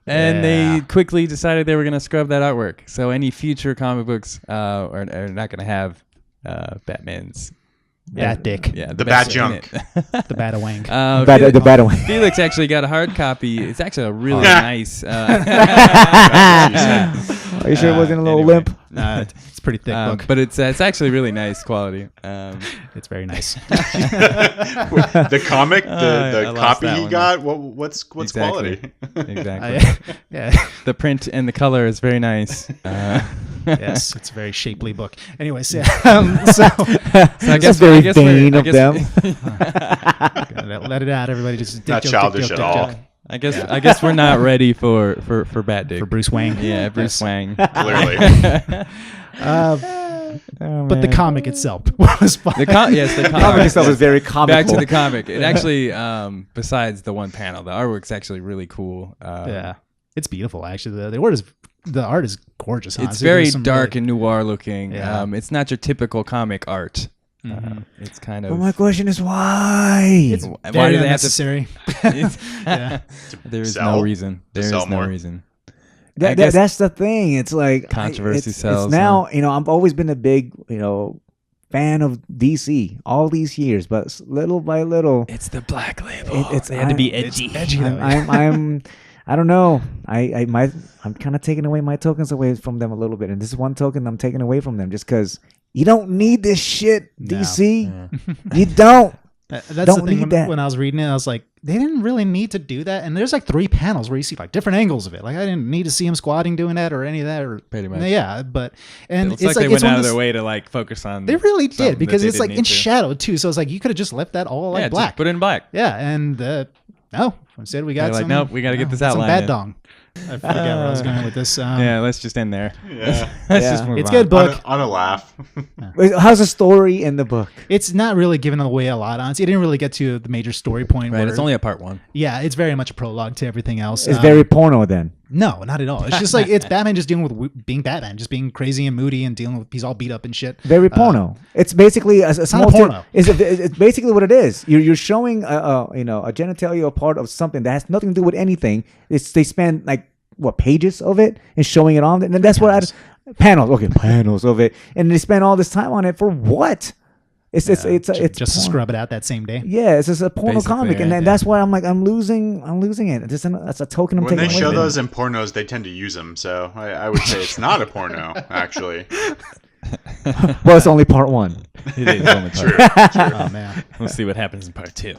And they quickly decided they were going to scrub that artwork. So any future comic books are not going to have Batman's Bat Dick. Yeah, the Bat Junk. The Batawang. The Batawang. Felix actually got a hard copy. It's actually a really nice. Are you sure it wasn't a little limp? Nah, it's a pretty thick book. But it's actually really nice quality. It's very nice. The comic, the copy he got. What's exactly. quality? Exactly. Yeah. The print and the color is very nice. Yes, it's a very shapely book. Anyways, yeah. So I guess very vain of them. Let it out, everybody. Just not childish at all. I guess we're not ready for Bat Dick. For Bruce Wayne. Yeah, Bruce Wayne. Clearly. But the comic itself was fun. The comic itself was very comical. Back to the comic. It actually, besides the one panel, the artwork's actually really cool. Yeah, it's beautiful. Actually, the art is gorgeous. It's very dark and noir looking. Yeah. It's not your typical comic art. It's kind of. But my question is why? It's why very do they unnecessary. Yeah. There is no reason. There is no more. reason. That's the thing. It's like controversy sells. It's now, I've always been a big, fan of DC all these years, but little by little, It's the Black Label. They had to be edgy. It's edgy. I don't know. I'm kind of taking away my tokens away from them a little bit, and this is one token I'm taking away from them just because you don't need this shit, DC. No. You don't. That's Don't the thing. need that. When I was reading it, I was like, they didn't really need to do that. And there's like 3 panels where you see like different angles of it. Like I didn't need to see him squatting doing that or any of that. Or Pretty much. Yeah, but It looks like they went out of their way to like focus on. They really did, because it's like in shadow. shadow too. So it's like you could have just left that all like black. Just put it in black. Yeah, and no, instead we got They're like, some. nope, we got to get this some outline. bad in. dong. I forget where I was going with this. Yeah, let's just end there. Yeah. Let's just move It's on. good book. On a laugh. How's the story in the book? It's not really giving away a lot, honestly. It didn't really get to the major story point. Right, where, it's only a part 1. Yeah, it's very much a prologue to everything else. It's very porno then. No, not at all. It's just like it's Batman just dealing with being Batman, just being crazy and moody and dealing with he's all beat up and shit. Very porno. It's basically a small not a porno. It's basically what it is. You're showing a genitalia part of something that has nothing to do with anything. They spend like pages of it and showing it on, and then that's panels of it, and they spend all this time on it for what? It's just to porn. scrub it out that same day. Yeah, it's just a porno Basically, comic, and then that's why I'm like I'm losing it. That's a token I'm When taking they away show from it. those in pornos, they tend to use them. So I would say it's not a porno, actually. Well, it's only part 1. It is only part True. 1. Oh man. We'll see what happens in part 2.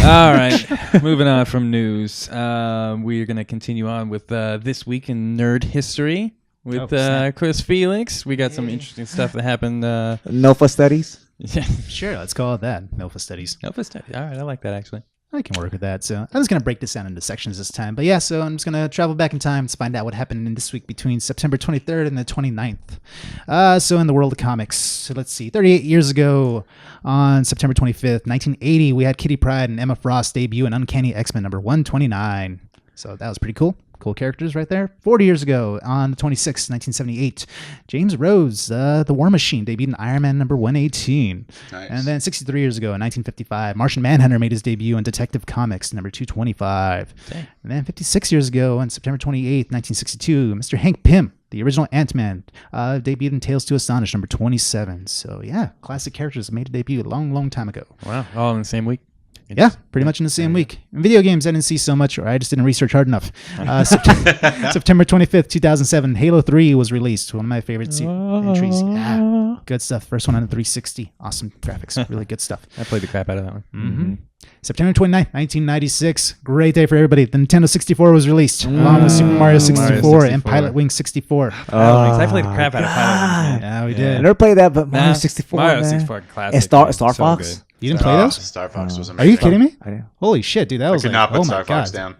All right, moving on from news. We're going to continue on with This Week in Nerd History with Chris Felix. We got some interesting stuff that happened. Nofa Studies. Yeah. Sure, let's call it that. Nofa Studies. Nofa Studies. All right, I like that actually. I can work with that. So I'm just going to break this down into sections this time. But yeah, so I'm just going to travel back in time to find out what happened in this week between September 23rd and the 29th. So in the world of comics, so let's see. 38 years ago, on September 25th, 1980, we had Kitty Pryde and Emma Frost debut in Uncanny X-Men number 129. So that was pretty cool. Cool characters right there. 40 years ago, on the 26th, 1978, James Rhodes, the War Machine, debuted in Iron Man number 118. Nice. And then 63 years ago, in 1955, Martian Manhunter made his debut in Detective Comics number 225. Dang. And then 56 years ago, on September 28th, 1962, Mr. Hank Pym, the original Ant-Man, debuted in Tales to Astonish number 27. So yeah, classic characters made a debut a long, long time ago. Wow, all in the same week. Yeah, pretty much in the same week. In video games, I didn't see so much, or I just didn't research hard enough. September 25th, 2007, Halo 3 was released. One of my favorite entries. Yeah, good stuff. First one on the 360. Awesome graphics. Really good stuff. I played the crap out of that one. Mm-hmm. September 29th, 1996. Great day for everybody. The Nintendo 64 was released, along with Super Mario 64 and Pilot Wing 64. I played the crap out of Pilot Wing. Yeah, we did. I never played that, but Mario 64. Mario man. 64 classic. And Star so Fox. good. You didn't play those? Star Fox was Are amazing. you kidding me? I did. Holy shit, dude! That I was could like, not put oh Star my Fox god. down.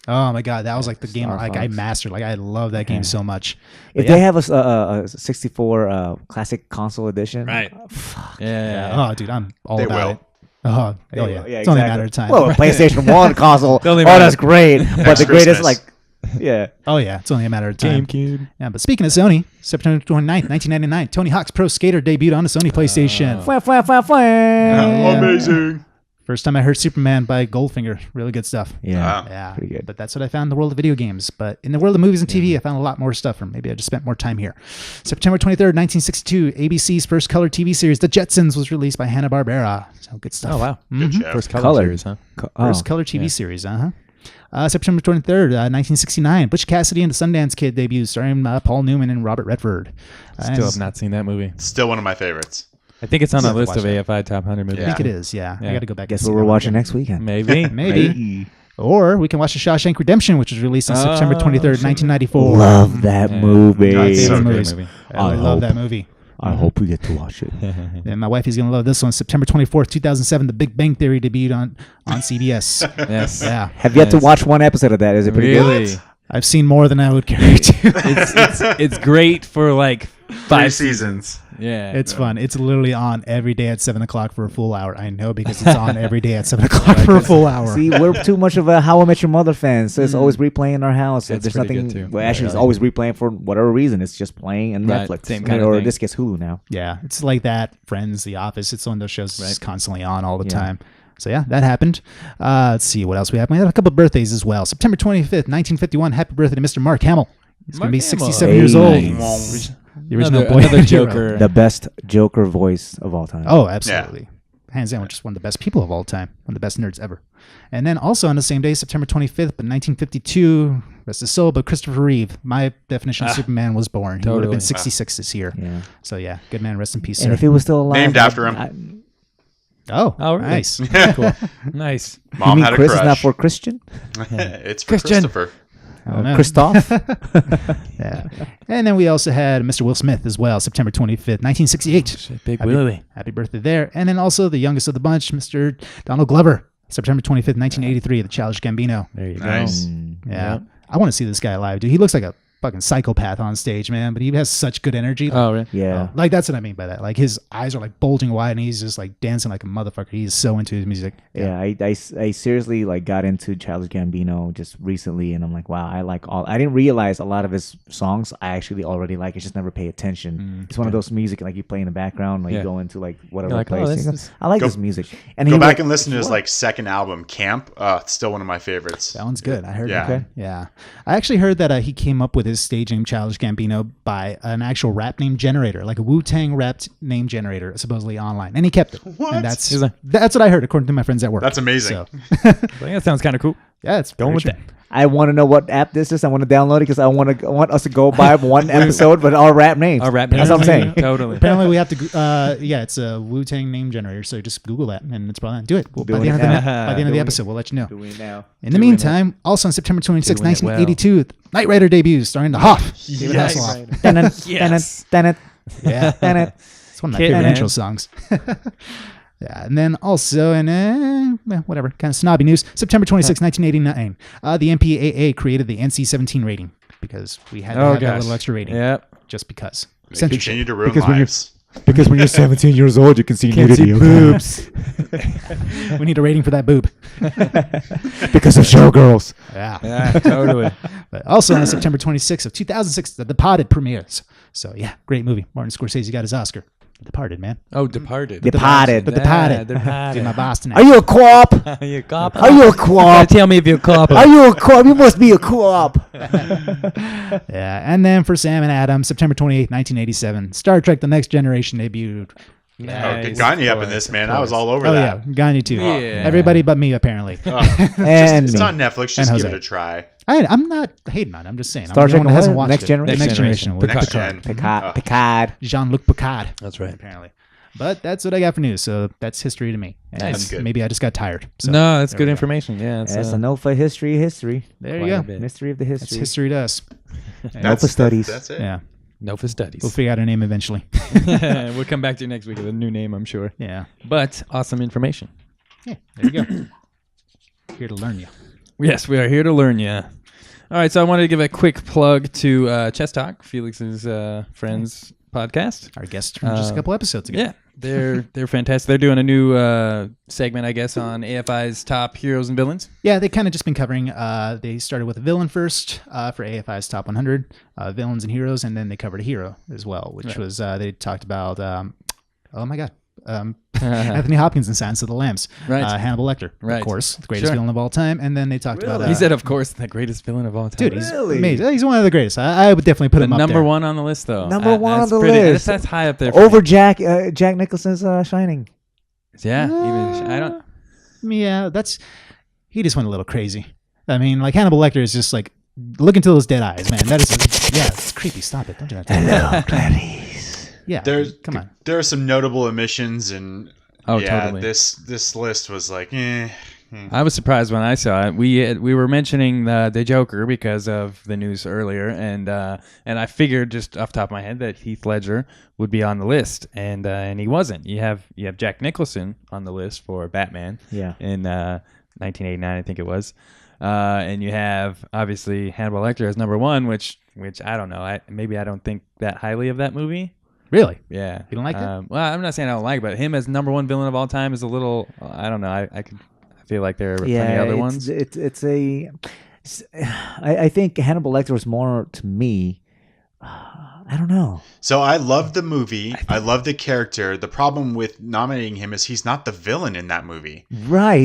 Oh my god, that was like the game Star like I Fox. mastered. Like I love that game so much. If But they have a 64 classic console edition, Right. Fuck. Yeah. oh dude, I'm all They about will. it. Oh yeah, it's only a matter of time. Well, a PlayStation 1 console. only Oh, matter- that's great. But the greatest, Christmas. like, yeah. Oh yeah, it's only a matter of time. GameCube. Yeah, but speaking of Sony, September 29th, 1999, Tony Hawk's Pro Skater debuted on the Sony PlayStation. Fwah, fwah, fwah, fwah. Amazing. First time I heard Superman by Goldfinger. Really good stuff. Yeah. Wow. Yeah, Pretty good. But that's what I found in the world of video games. But in the world of movies and TV, I found a lot more stuff, or maybe I just spent more time here. September 23rd, 1962, ABC's first color TV series, The Jetsons, was released by Hanna-Barbera. So good stuff. Oh, wow. Good show. First color Colored. series, huh? First color TV series, September 23rd, 1969, Butch Cassidy and the Sundance Kid debuts, starring Paul Newman and Robert Redford. Still have not seen that movie. Still one of my favorites. I think it's on Still a have to list of watch AFI Top 100 movies. I think it is, yeah. I got to go back. Guess and see what we're that watching again. next weekend? Maybe. Maybe. Or we can watch The Shawshank Redemption, which was released on September 23rd, 1994. Love that movie. My So favorite good movies. movie. I love that movie. I hope we get to watch it. And my wife is going to love this one. September 24th, 2007, The Big Bang Theory debuted on CBS. Yes. Yeah. Have yet to watch one episode of that. Is it pretty Really? good? I've seen more than I would care to. It's great for like 5 seasons. Yeah. It's fun. It's literally on every day at 7 o'clock for a full hour. I know because it's on every day at 7 o'clock for a full hour. See, we're too much of a How I Met Your Mother fan, so it's always replaying in our house. It's There's pretty nothing. good, too. Well, actually, it's Yeah. always replaying for whatever reason. It's just playing in Right, Netflix. same kind of or thing. this gets Hulu now. Yeah, it's like that. Friends, The Office. It's one of those shows that's just Right. constantly on all the Yeah. time. So yeah, that happened. Let's see what else we have. We have a couple of birthdays as well. September 25th, 1951. Happy birthday to Mr. Mark Hamill. He's going to be Mark Hamill. 67 years old. Nice. The original Another boy hero. Joker. The best Joker voice of all time. Oh, absolutely. Hands down, just one of the best people of all time. One of the best nerds ever. And then also on the same day, September 25th, but 1952, rest his soul, but Christopher Reeve, my definition of Superman, was born. He would have Totally. been 66 this year. Yeah. So yeah, good man, rest in peace, And sir. if he was still alive, Named after him. Oh, really? nice. Cool. Nice. You Mom mean had a Chris crush. is not for Christian? It's for Christian. Christopher. I don't know. Christoph? Yeah. And then we also had Mr. Will Smith as well, September 25th, 1968. Big Happy- Willie. Happy birthday there. And then also the youngest of the bunch, Mr. Donald Glover, September 25th, 1983, The Childish Gambino. There you go. Nice. Yeah. I want to see this guy live, dude. He looks like a fucking psychopath on stage, man, but he has such good energy. Oh, really? Yeah. Like, that's what I mean by that. Like, his eyes are like bulging wide and he's just like dancing like a motherfucker. He's so into his music. Yeah, I seriously like got into Childish Gambino just recently, and I'm like, wow, I didn't realize a lot of his songs I actually already like. I just never pay attention. It's one of those music like you play in the background, like you go into like whatever You're like, place. oh, this is- I like Go- this music. And Go he back wa- and listen to his like second album, Camp. It's still one of my favorites. That one's good. I heard Yeah. that. Okay. Yeah. I actually heard that he came up with his stage name Childish Gambino by an actual rap name generator, like a Wu-Tang rap name generator, supposedly online. And he kept it. What? And that's Is that- what I heard according to my friends at work. That's amazing. So, I think that sounds kind of cool. yeah, it's Going very with true. that. I want to know what app this is. I want to download it because I want us to go buy one episode with our rap names. Our rap That's what I'm saying. Totally. Apparently, we have to. It's a Wu-Tang name generator. So just Google that, and it's probably do it. By Doing the end it of the, now. by the end of the Doing episode, we'll let you know. Doing it now. In the meantime, also on September 26, Doing it well. 1982, Knight Rider debuts starring the Hoff. David Yes. Hasselhoff. Dun-dun, Yes. dun-dun, Yeah. dun-dun. It's one of my Kid, favorite man. intro songs. Yeah, and then also in whatever kind of snobby news, September 26, 1989, the MPAA created the NC-17 rating because we had to have that little extra rating. Yep. Just because They censorship. continue to ruin Because when you- lives. Because when you're 17 years old, you can see Can't see nudity. boobs. We need a rating for that boob. Because of showgirls. Yeah. Yeah, totally. But also on September 26th of 2006, The Departed premieres. So yeah, great movie. Martin Scorsese got his Oscar. The Departed, man. Oh, Departed. Departed. The Departed. Departed. Dude, my boss tonight. Are you a co-op? Are you a cop? Are you a co-op? Tell me if you're a cop. Are you a co-op? You must be a co-op. Yeah, and then for Sam and Adam, September 28th, 1987, Star Trek The Next Generation debuted. Nice. Got me up in this, man. I was all over Oh that. yeah, Gandhi too. Yeah. Everybody but me apparently. And It's me. on Netflix. Just And give Jose. it a try. I'm not hating on it. I'm just saying. Star I'm the Trek one who hasn't what? watched Next it. Generation? Next generation. with Next Picard. gen. Picard. Jean-Luc Picard. That's right. Apparently. But that's what I got for news. So that's history to me. And That's good. maybe I just got tired. So No, that's there good we go. information. Yeah, it's, That's a Nofa history. There you Quite go. a bit. Mystery of the That's history. history to us. Nofa Studies. That's it. Yeah. Nofa Studies. We'll figure out a name eventually. We'll come back to you next week with a new name, I'm sure. Yeah. But awesome information. Yeah. There you go. Here to learn you. Yes, we are here to learn you. All right, so I wanted to give a quick plug to Chess Talk, Felix's friends podcast. Our guest from just a couple episodes ago. Yeah, they're fantastic. They're doing a new segment, I guess, on AFI's top heroes and villains. Yeah, they kind of just been covering. They started with a villain first for AFI's top 100 villains and heroes, and then they covered a hero as well, which was they talked about. Oh my God. Anthony Hopkins in Silence of the Lambs. Right. Hannibal Lecter, Right. of course, the greatest Sure. villain of all time. And then they talked about. He said, of course, the greatest villain of all time. dude, he's Really? amazing. He's one of the greatest. I would definitely put the him up number there. one on the list, though. Number one that's on the pretty- list. That's high up there. For Over me. Jack Nicholson's Shining. Yeah, even I don't. Yeah, he just went a little crazy. I mean, like Hannibal Lecter is just like look into those dead eyes, man. That is, it's creepy. Stop it. Don't do that. Hello, Clarice. Yeah, come on. There are some notable omissions, and Oh, yeah, totally. this list was like, eh. I was surprised when I saw it. We were mentioning the Joker because of the news earlier, and I figured just off the top of my head that Heath Ledger would be on the list, and he wasn't. You have Jack Nicholson on the list for Batman. Yeah. In 1989, I think it was, and you have obviously Hannibal Lecter as number one, which I don't know. Maybe I don't think that highly of that movie. Really? Yeah. You don't like it? Well, I'm not saying I don't like it, but him as number one villain of all time is a little. I don't know. I feel like there are plenty of other ones. I think Hannibal Lecter was more to me. I don't know. So I love the movie. I love the character. The problem with nominating him is he's not the villain in that movie. Right.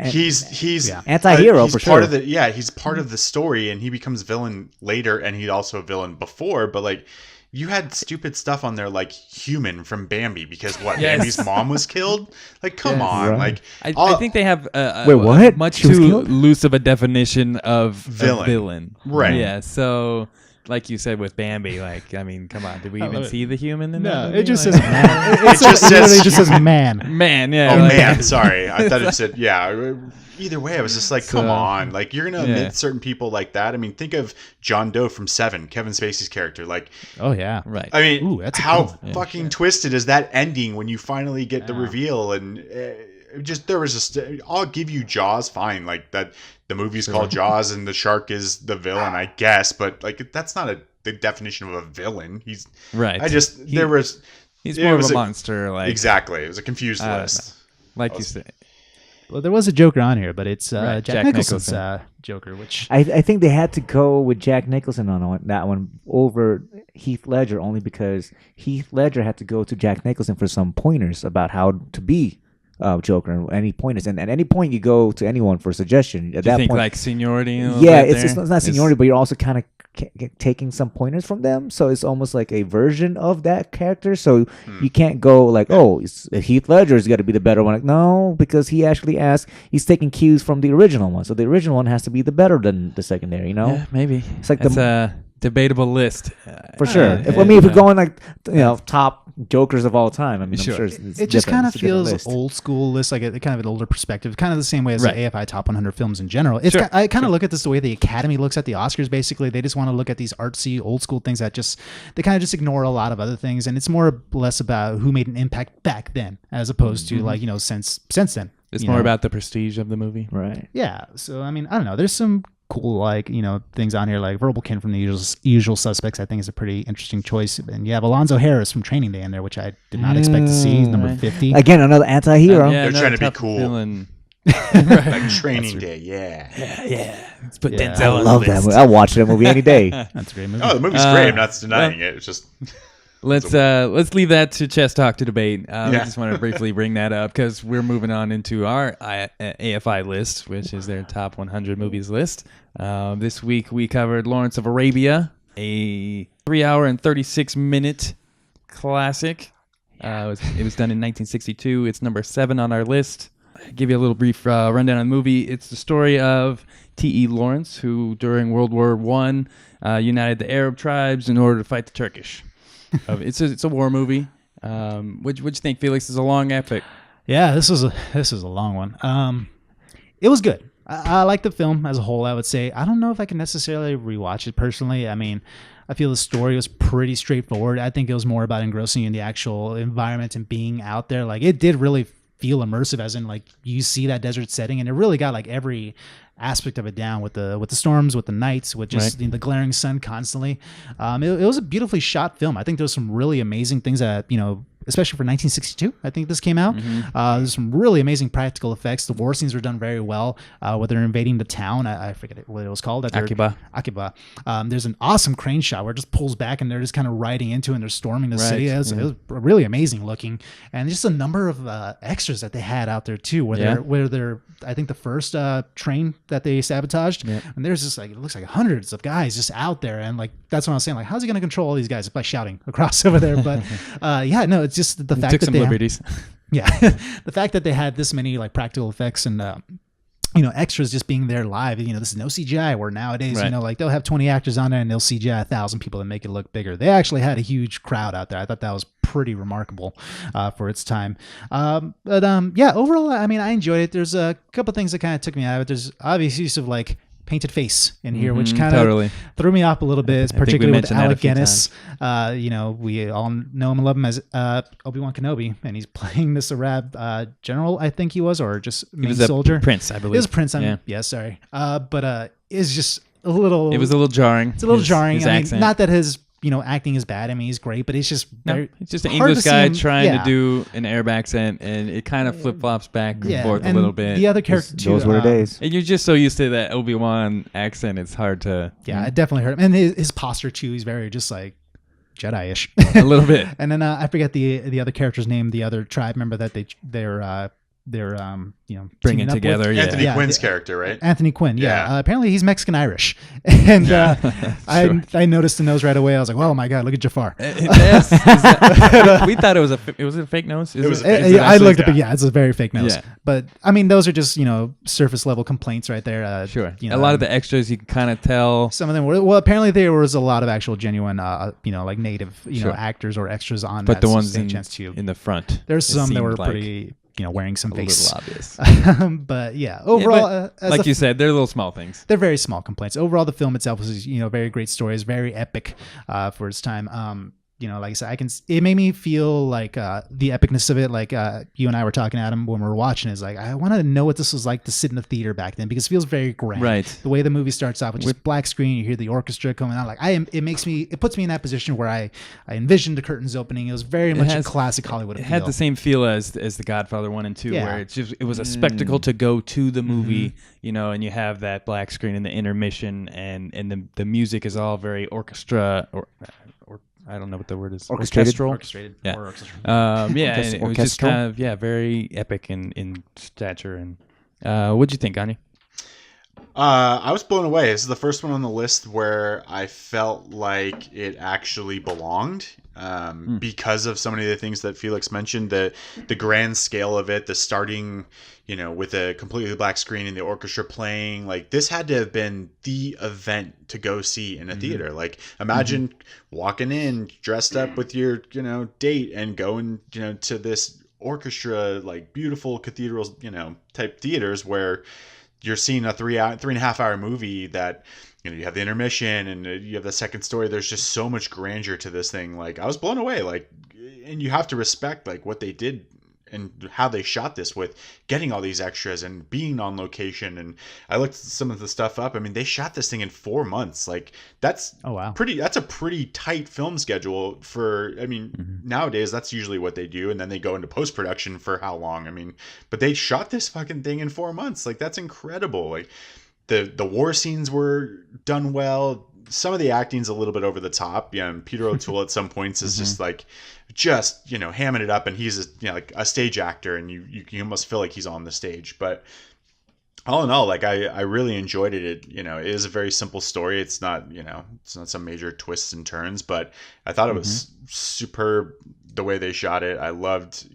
He's He's anti-hero he's for part sure. of he's part of the story, and he becomes villain later, and he's also a villain before. But like, you had stupid stuff on there like Human from Bambi because Yes. Bambi's mom was killed. Like, come on, Right. like I think they have Wait, what? much She was too killed? loose of a definition of Villain. villain. Right. Yeah. So, like you said with Bambi, like I mean, come on, did we even love it. see the human in that No, movie? it just Like- says man. It just says literally just says man. man. Yeah. Oh like- man, sorry. I thought it said yeah. Either way, I was just like, come So, on. Like, you're gonna yeah. omit certain people like that. I mean, think of John Doe from Seven, Kevin Spacey's character. Like, Oh yeah. Right. I mean, Ooh, that's a how good one. fucking twisted is that ending when you finally get the reveal? And I'll give you Jaws, fine. Like that, the movie's called Jaws, and the shark is the villain, I guess. But like, that's not the definition of a villain. He's Right. He's He's it more of was a a- monster. Like exactly. It was a confused I don't list. like you said. Well, there was a Joker on here, but it's Right, Jack Jack Nicholson's Nicholson. Joker, which I think they had to go with Jack Nicholson on that one over Heath Ledger only because Heath Ledger had to go to Jack Nicholson for some pointers about how to be Joker. Any pointers, and at any point you go to anyone for a suggestion. At Do you that think point, like seniority? a little yeah, bit it's there? not seniority, but you're also kind of taking some pointers from them. So it's almost like a version of that character. So you can't go like, oh, Heath Ledger's got to be the better one. Like, no, because he actually he's taking cues from the original one. So the original one has to be the better than the secondary. You know, Yeah, maybe. It's like That's a debatable list. for sure. If we're going like top Jokers of all time, I mean, Sure. I'm sure it's it just different. kind of It's a different feels list. old school list, like a kind of an older perspective, kind of the same way as Right. the AFI top 100 films in general. It's Sure. I kind of look at this the way the Academy looks at the Oscars. Basically, they just want to look at these artsy, old school things that they kind of just ignore a lot of other things, and it's more or less about who made an impact back then, as opposed to like since then. It's you more know? about the prestige of the movie. Right. Yeah. So I mean, I don't know. There's some cool things on here like Verbal Kin from the Usual Suspects. I think is a pretty interesting choice, and you have Alonzo Harris from Training Day in there, which I did not expect to see. Number right. 50. Again, another anti-hero. Yeah, They're another trying to be tough cool. villain. Like Training Day, yeah. Yeah. Let's put Yeah. Denzel I on love the that list. movie. I watch that movie any day. That's a great movie. Oh, the movie's great. I'm not denying it. It's just Let's leave that to Chess Talk to debate. I Yeah. just want to briefly bring that up because we're moving on into our AFI list, which is their top 100 movies list. This week we covered Lawrence of Arabia, a 3 hour and 36 minute classic. It was done in 1962. It's number 7 on our list. I'll give you a little brief rundown on the movie. It's the story of T.E. Lawrence, who during World War I united the Arab tribes in order to fight the Turkish. It's a war movie. What you think, Felix? This is a long epic. Yeah, this is a long one. It was good. I like the film as a whole, I would say. I don't know if I can necessarily rewatch it personally. I mean, I feel the story was pretty straightforward. I think it was more about engrossing in the actual environment and being out there. Like, it did really feel immersive, as in, like, you see that desert setting, and it really got, like, every aspect of it down with the storms, with the nights, with just the glaring sun constantly. It was a beautifully shot film. I think there was some really amazing things that, especially for 1962, I think this came out. There's some really amazing practical effects. The war scenes were done very well. Where they're invading the town, I forget what it was called. Akiba. There's an awesome crane shot where it just pulls back and they're just kind of riding into it and they're storming the city. It was really amazing looking, and just a number of extras that they had out there too. Where they're I think the first train that they sabotaged, and there's just like, it looks like hundreds of guys just out there, and like that's what I was saying. Like, how's he going to control all these guys by shouting across over there? But it's just the fact that they liberties. The fact that they had this many like practical effects and extras just being there live. This is no CGI, where nowadays like they'll have 20 actors on there and they'll CGI 1,000 people and make it look bigger. They actually had a huge crowd out there. I thought that was pretty remarkable for its time. Overall, I mean, I enjoyed it. There's a couple things that kind of took me out of it. There's obvious use of like painted face in here, which kind of threw me off a little bit, particularly with Alec Guinness. We all know him and love him as Obi-Wan Kenobi, and he's playing this Arab general, I think he was, or just main soldier. Prince, I believe. It was Prince. Sorry. But it's just a little... It was a little jarring. It's a little jarring. His accent. Not that his... acting is bad. I mean, he's great, but it's just it's just an English guy trying to do an Arab accent, and it kind of flip flops back and forth a little bit. The other character too, those were the days. And you're just so used to that Obi-Wan accent, it's hard to. Yeah, I definitely heard him, and his posture too. He's very just like Jedi-ish, a little bit. And then I forget the other character's name, the other tribe member that they're bringing together. Anthony Quinn's character, right? Anthony Quinn. Yeah. Apparently he's Mexican Irish, and I noticed the nose right away. I was like, "Oh my god, look at Jafar!" We thought it was a fake nose. I looked up. Yeah, it's a very fake nose. Yeah. But I mean, those are just surface level complaints right there. Sure. A lot of the extras you can kind of tell. Some of them were apparently there was a lot of actual genuine like native actors or extras on. But the ones in the front, there's some that were pretty. Wearing some face. A little obvious. But yeah, overall, like you said, they're little small things. They're very small complaints. Overall, the film itself was, very great story. It's very epic for its time. Like I said, it made me feel like the epicness of it. Like you and I were talking, Adam, when we were watching, is like, I wanted to know what this was like to sit in the theater back then, because it feels very grand. Right. The way the movie starts off with just black screen, you hear the orchestra coming out. Like it puts me in that position where I envisioned the curtains opening. It was very much a classic Hollywood appeal. It had the same feel as The Godfather 1 and 2, where it was a spectacle to go to the movie, and you have that black screen in the intermission, and the music is all very orchestra or I don't know what the word is. Orchestrated. Yeah. Or orchestral. And it was just kind of, very epic in stature. And what'd you think, Anya? I was blown away. This is the first one on the list where I felt like it actually belonged. Because of so many of the things that Felix mentioned, the grand scale of it, the starting, with a completely black screen and the orchestra playing, like this had to have been the event to go see in a theater. Like imagine walking in dressed up with your, date and going, to this orchestra, like beautiful cathedrals, type theaters where you're seeing a 3.5 hour movie that, you have the intermission and you have the second story. There's just so much grandeur to this thing. Like I was blown away, like, and you have to respect like what they did and how they shot this with getting all these extras and being on location. And I looked some of the stuff up. I mean, they shot this thing in 4 months. Like that's that's a pretty tight film schedule for, nowadays that's usually what they do. And then they go into post-production for how long? I mean, but they shot this fucking thing in 4 months. Like that's incredible. Like the war scenes were done well. Some of the acting's a little bit over the top. Yeah, and Peter O'Toole at some points is just hamming it up, and he's like a stage actor, and you almost feel like he's on the stage. But all in all, like I really enjoyed it. It it is a very simple story. It's not it's not some major twists and turns, but I thought it was superb the way they shot it. I loved,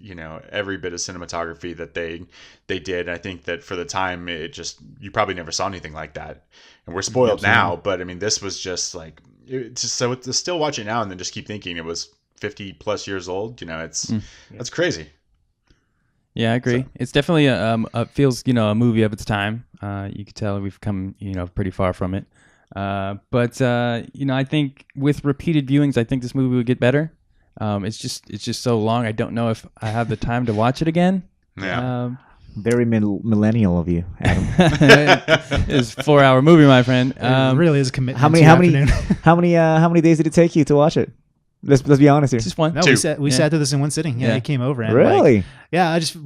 every bit of cinematography that they did. I think that for the time, you probably never saw anything like that. And we're spoiled now, but I mean, this was just like, so to still watch it now and then just keep thinking it was 50 plus years old, that's crazy. Yeah, I agree. So, it's definitely feels a movie of its time. You could tell we've come pretty far from it. But I think with repeated viewings, I think this movie would get better. It's just so long. I don't know if I have the time to watch it again. Yeah. Very millennial of you, Adam. It's a 4-hour movie, my friend. It really is a commitment. How many days did it take you to watch it? Let's be honest here. Just one. No, we sat through this in one sitting. Yeah, he came over. And really? I just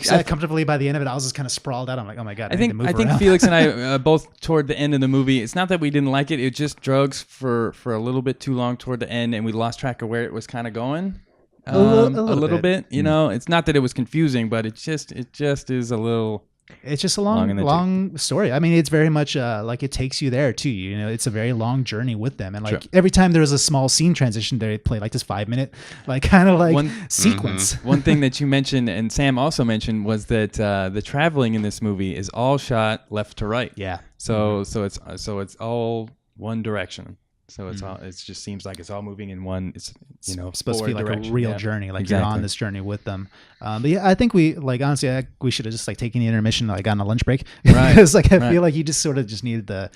sat comfortably by the end of it. I was just kind of sprawled out. I'm like, oh my god, I think Felix and I both toward the end of the movie. It's not that we didn't like it. It just drugs for a little bit too long toward the end, and we lost track of where it was kind of going. A little bit. It's not that it was confusing, but it just is a little. It's just a long story. I mean, it's very much it takes you there too. It's a very long journey with them, and every time there was a small scene transition, they play this 5-minute sequence. Mm-hmm. One thing that you mentioned and Sam also mentioned was that the traveling in this movie is all shot left to right. Yeah. So it's all one direction. So it's all. It just seems like it's all moving in one. It's supposed to be like direction. A real journey. You're on this journey with them. But yeah, I think we honestly we should have just taken the intermission on a lunch break. Right. Because I feel like you just sort of just needed the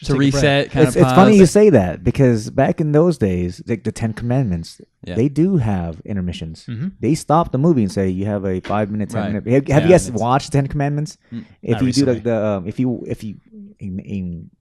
to reset. It's funny you say that because back in those days, like the 10 Commandments, they do have intermissions. Mm-hmm. They stop the movie and say you have a 5-minute, 10-minute. Have you guys watched the 10 Commandments? If you recently. Do if you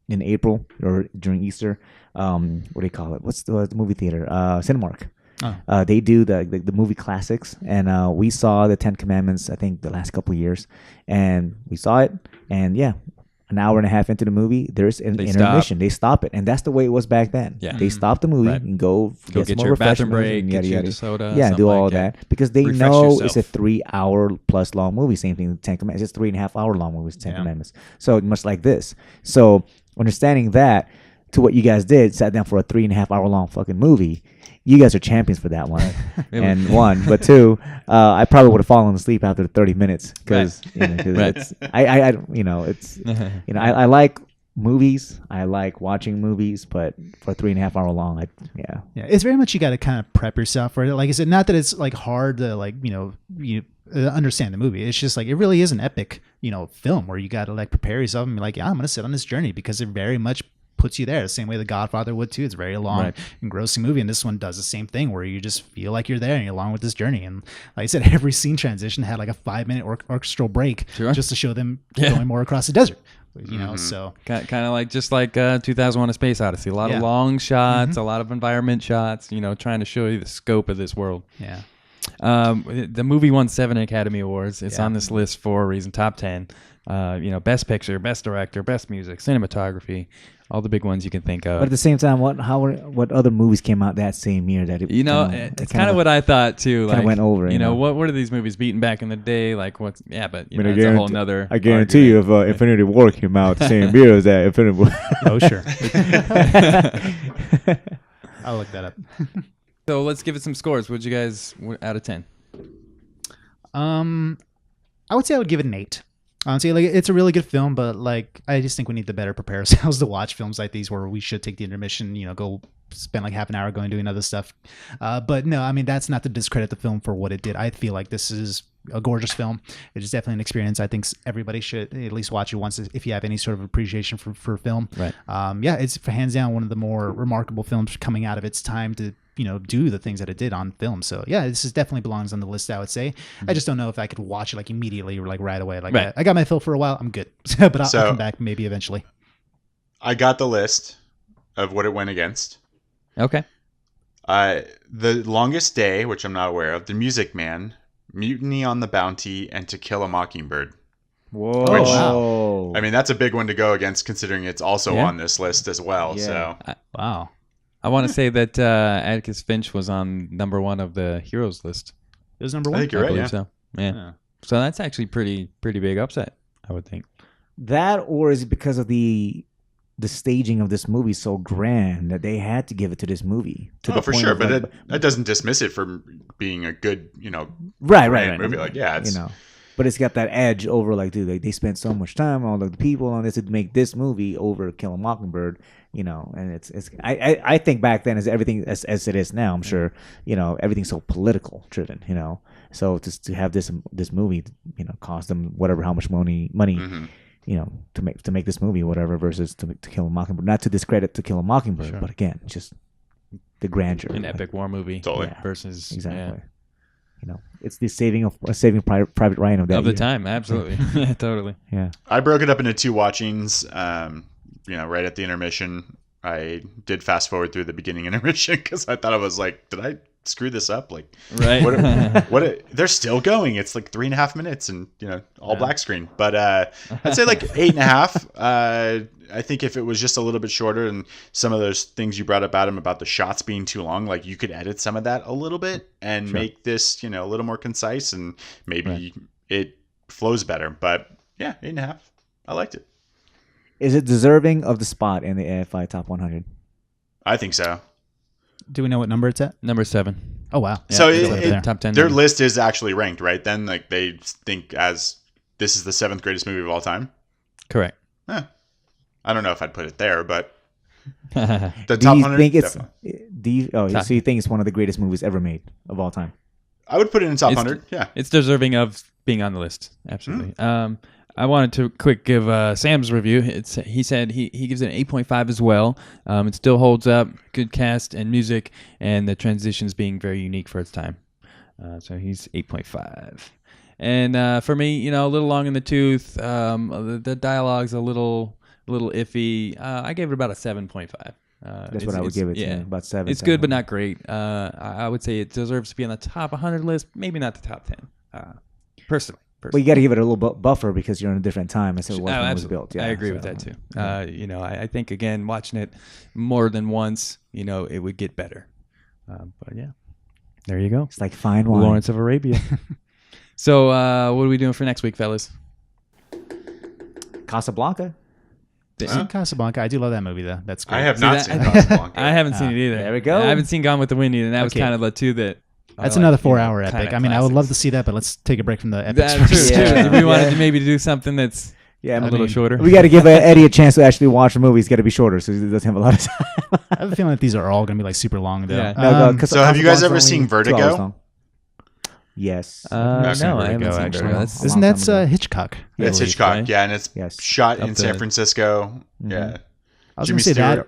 in April or during Easter, what do you call it? What's the movie theater? Cinemark. Oh. They do the movie classics, and we saw the 10 Commandments. I think the last couple of years, and we saw it, and an hour and a half into the movie, there's an intermission. They stop it, and that's the way it was back then. Yeah. They stop the movie and go get some your bathroom break, get you a soda. Yeah, do all that because they know yourself. It's a 3-hour plus long movie. Same thing with 10 Commandments. It's 3.5 hour long movie. 10 Commandments. So much like this. So understanding that to what you guys did, sat down for a 3.5 hour long fucking movie. You guys are champions for that one. And one, but two, I probably would have fallen asleep after 30 minutes because it's I like movies. I like watching movies, but for 3.5 hour long, it's very much you got to kind of prep yourself for it. Like I said, not that it's hard to you understand the movie. It's just it really is an epic film where you got to prepare yourself and be like, I'm gonna sit on this journey because it very much puts you there the same way The Godfather would too. It's a very long, engrossing movie, and this one does the same thing where you just feel like you're there and you're along with this journey. And like I said, every scene transition had a 5-minute orchestral break just to show them going more across the desert. So kind of just like 2001: A Space Odyssey. A lot of long shots, a lot of environment shots. Trying to show you the scope of this world. Yeah. The movie won 7 Academy Awards. It's on this list for a reason. Top 10. Best picture, best director, best music, cinematography, all the big ones you can think of. But at the same time, what other movies came out that same year that it? It's kind of what I thought too. Kind of went over. What are these movies beaten back in the day? But it's a whole nother. I guarantee you, if Infinity War came out the same year as that, Infinity War. Oh sure. I'll look that up. So let's give it some scores. What'd you guys out of 10? I would say I would give it an 8. Honestly, it's a really good film, but I just think we need to better prepare ourselves to watch films like these where we should take the intermission, go spend half an hour going doing other stuff. But no, I mean, that's not to discredit the film for what it did. I feel like this is a gorgeous film. It is definitely an experience. I think everybody should at least watch it once if you have any sort of appreciation for film. Right. It's hands down one of the more remarkable films coming out of its time to do the things that it did on film. So yeah, this is definitely belongs on the list, I would say. I just don't know if I could watch it immediately or right away. I got my fill for a while. I'm good. But I'll come back maybe eventually. I got the list of what it went against. Okay. The Longest Day, which I'm not aware of, The Music Man, Mutiny on the Bounty, and To Kill a Mockingbird. Whoa. Which, wow. I mean, that's a big one to go against considering it's also on this list as well. Yeah. So Wow. I want to say that Atticus Finch was on number 1 of the Heroes list. It was number 1? I think you're right, yeah. So. Yeah. So that's actually pretty big upset, I would think. That, or is it because of the the staging of this movie so grand that they had to give it to this movie. For sure, but that doesn't dismiss it from being a good, right movie. Like, yeah, it's but it's got that edge over, like, dude, like, they spent so much time, all the people on this to make this movie over Kill a Mockingbird, and it's I think back then as everything as it is now, I'm sure, everything's so political driven, so just to have this movie, cost them how much money. Mm-hmm. To make this movie, whatever, versus to Kill a Mockingbird. Not to discredit To Kill a Mockingbird, sure. But again, just the grandeur. An epic war movie, versus exactly. Yeah. It's the Saving Private Ryan of the time. Absolutely, yeah, totally. Yeah, I broke it up into 2 watchings. Right at the intermission, I did fast forward through the beginning intermission because I thought I was like, did I screw this up? Like, right? They're still going. It's like 3.5 minutes and all black screen. But I'd say like 8.5. I think if it was just a little bit shorter and some of those things you brought up, Adam, about the shots being too long, like you could edit some of that a little bit and make this a little more concise and maybe it flows better. But yeah, 8.5. I liked it. Is it deserving of the spot in the AFI Top 100? I think so. Do we know what number it's at? Number 7. Oh, wow. Yeah, so top 10. Their list is actually ranked, right? Then like they think as this is the 7th greatest movie of all time. Correct. I don't know if I'd put it there, but the top 100. So you think it's one of the greatest movies ever made of all time? I would put it in top 100. Yeah, it's deserving of being on the list. Absolutely. I wanted to quick give Sam's review. He said he gives it an 8.5 as well. It still holds up. Good cast and music, and the transitions being very unique for its time. So he's 8.5. And for me, a little long in the tooth. The dialogue's a little iffy. I gave it about a 7.5. That's what I would give it. Yeah, about 7. It's good, but not great. I would say it deserves to be on the top 100 list. Maybe not the top 10. Personally. Well, you got to give it a little buffer because you're in a different time as it was built. Yeah, I agree with that too. I think again, watching it more than once, it would get better. But yeah, there you go. It's like fine wine. Lawrence of Arabia. So, what are we doing for next week, fellas? Casablanca. Casablanca. I do love that movie though. That's great. I have not seen Casablanca. I haven't seen it either. There we go. I haven't seen Gone with the Wind either, and that was kind of the two that. That's another 4-hour epic. I mean, I would love to see that, but let's take a break from the epics. That's true. Yeah. We wanted to maybe do something that's a little shorter. We got to give Eddie a chance to actually watch the movie. It's got to be shorter, so he doesn't have a lot of time. I have a feeling that these are all going to be like super long, though. Yeah. So have you guys ever seen Vertigo? Yes. No, I haven't seen Vertigo. Isn't that Hitchcock? It's Hitchcock, right? Yeah, and it's shot in San Francisco. Mm-hmm. Yeah. I was going to say that.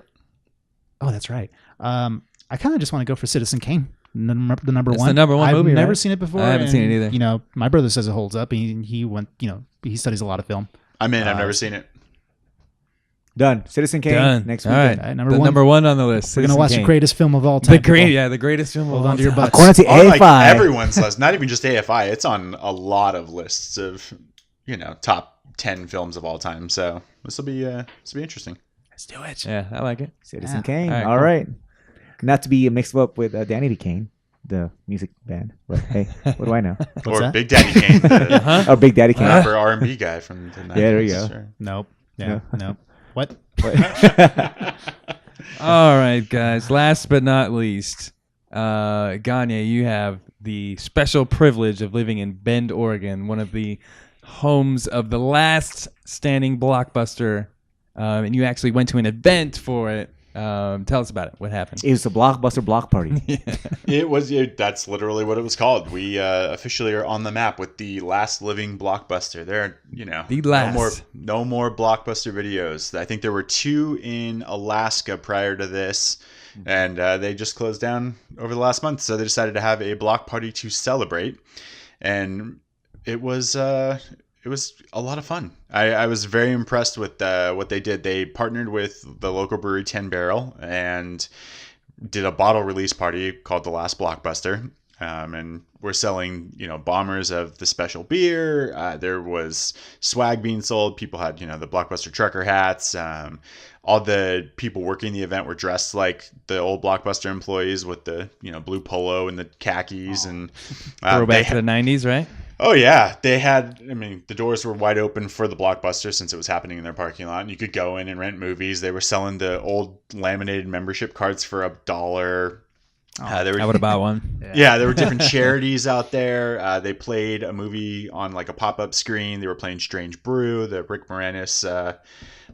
Oh, that's right. I kind of just want to go for Citizen Kane. The number one. The number one movie. I've never seen it before. I haven't seen it either. My brother says it holds up. He went. He studies a lot of film. I'm in. I've never seen it. Done. Citizen Kane. Next week. All right. Number one on the list. We're gonna watch the greatest film of all time. The greatest film of all time. Hold on to your butts. According to AFI, like everyone's list, not even just AFI. It's on a lot of lists of top 10 films of all time. So this will be interesting. Let's do it. Yeah, I like it. Citizen Kane. All right. Not to be mixed up with Danny D. Kane, the music band. But hey, what do I know? Or Big Daddy Kane. Oh, Big Daddy Kane. Rapper R&B guy from the 90s. Yeah, there you go. Sure. Nope. Yeah. Nope. What? All right, guys. Last but not least, Gagne, you have the special privilege of living in Bend, Oregon, one of the homes of the last standing Blockbuster, and you actually went to an event for it. Tell us about it. What happened? It was the Blockbuster block party. It was. That's literally what it was called. We officially are on the map with the last living Blockbuster. There, the last. No more Blockbuster videos. I think there were 2 in Alaska prior to this, and they just closed down over the last month. So they decided to have a block party to celebrate, and it was a lot of fun. I was very impressed with what they did. They partnered with the local brewery 10 Barrel and did a bottle release party called The Last Blockbuster. And we're selling, bombers of the special beer. There was swag being sold. People had, the Blockbuster trucker hats. All the people working the event were dressed like the old Blockbuster employees with the, blue polo and the khakis. And throwback to the 90s, right? Oh yeah, they had. I mean, the doors were wide open for the Blockbuster since it was happening in their parking lot, and you could go in and rent movies. They were selling the old laminated membership cards for $1. I would have bought one. Yeah, there were different charities out there. They played a movie on like a pop-up screen. They were playing Strange Brew, the Rick Moranis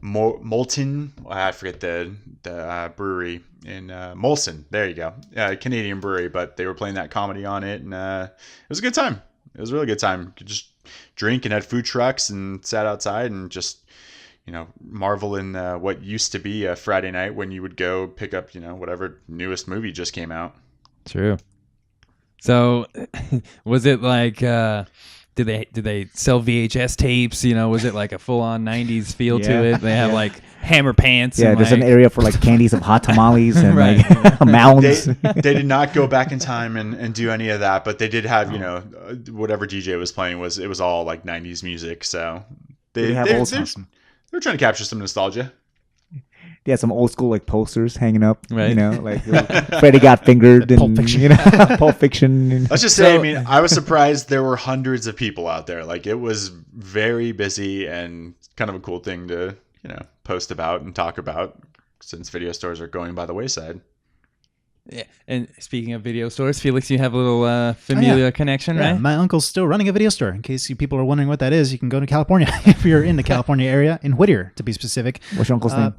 Molten. I forget the brewery in Molson. There you go, Canadian brewery. But they were playing that comedy on it, and it was a good time. It was a really good time. You could just drink and had food trucks and sat outside and just, marvel in what used to be a Friday night when you would go pick up, whatever newest movie just came out. True. So was it like, did they sell VHS tapes? Was it like a full on 90s feel to it? They have like hammer pants. Yeah, and there's like... an area for like candies of hot tamales and right. like mounds. They did not go back in time and do any of that, but they did have, whatever DJ was playing it was all like 90s music. So they're trying to capture some nostalgia. They had some old school like posters hanging up, right? Like Freddie got fingered and Pulp Fiction. Pulp Fiction. Let's just say, I was surprised there were hundreds of people out there. Like it was very busy and kind of a cool thing to, post about and talk about since video stores are going by the wayside. Yeah, and speaking of video stores, Felix, you have a little familiar connection, right? My uncle's still running a video store. In case you people are wondering what that is, you can go to California if you're in the California area, in Whittier to be specific. What's your uncle's name?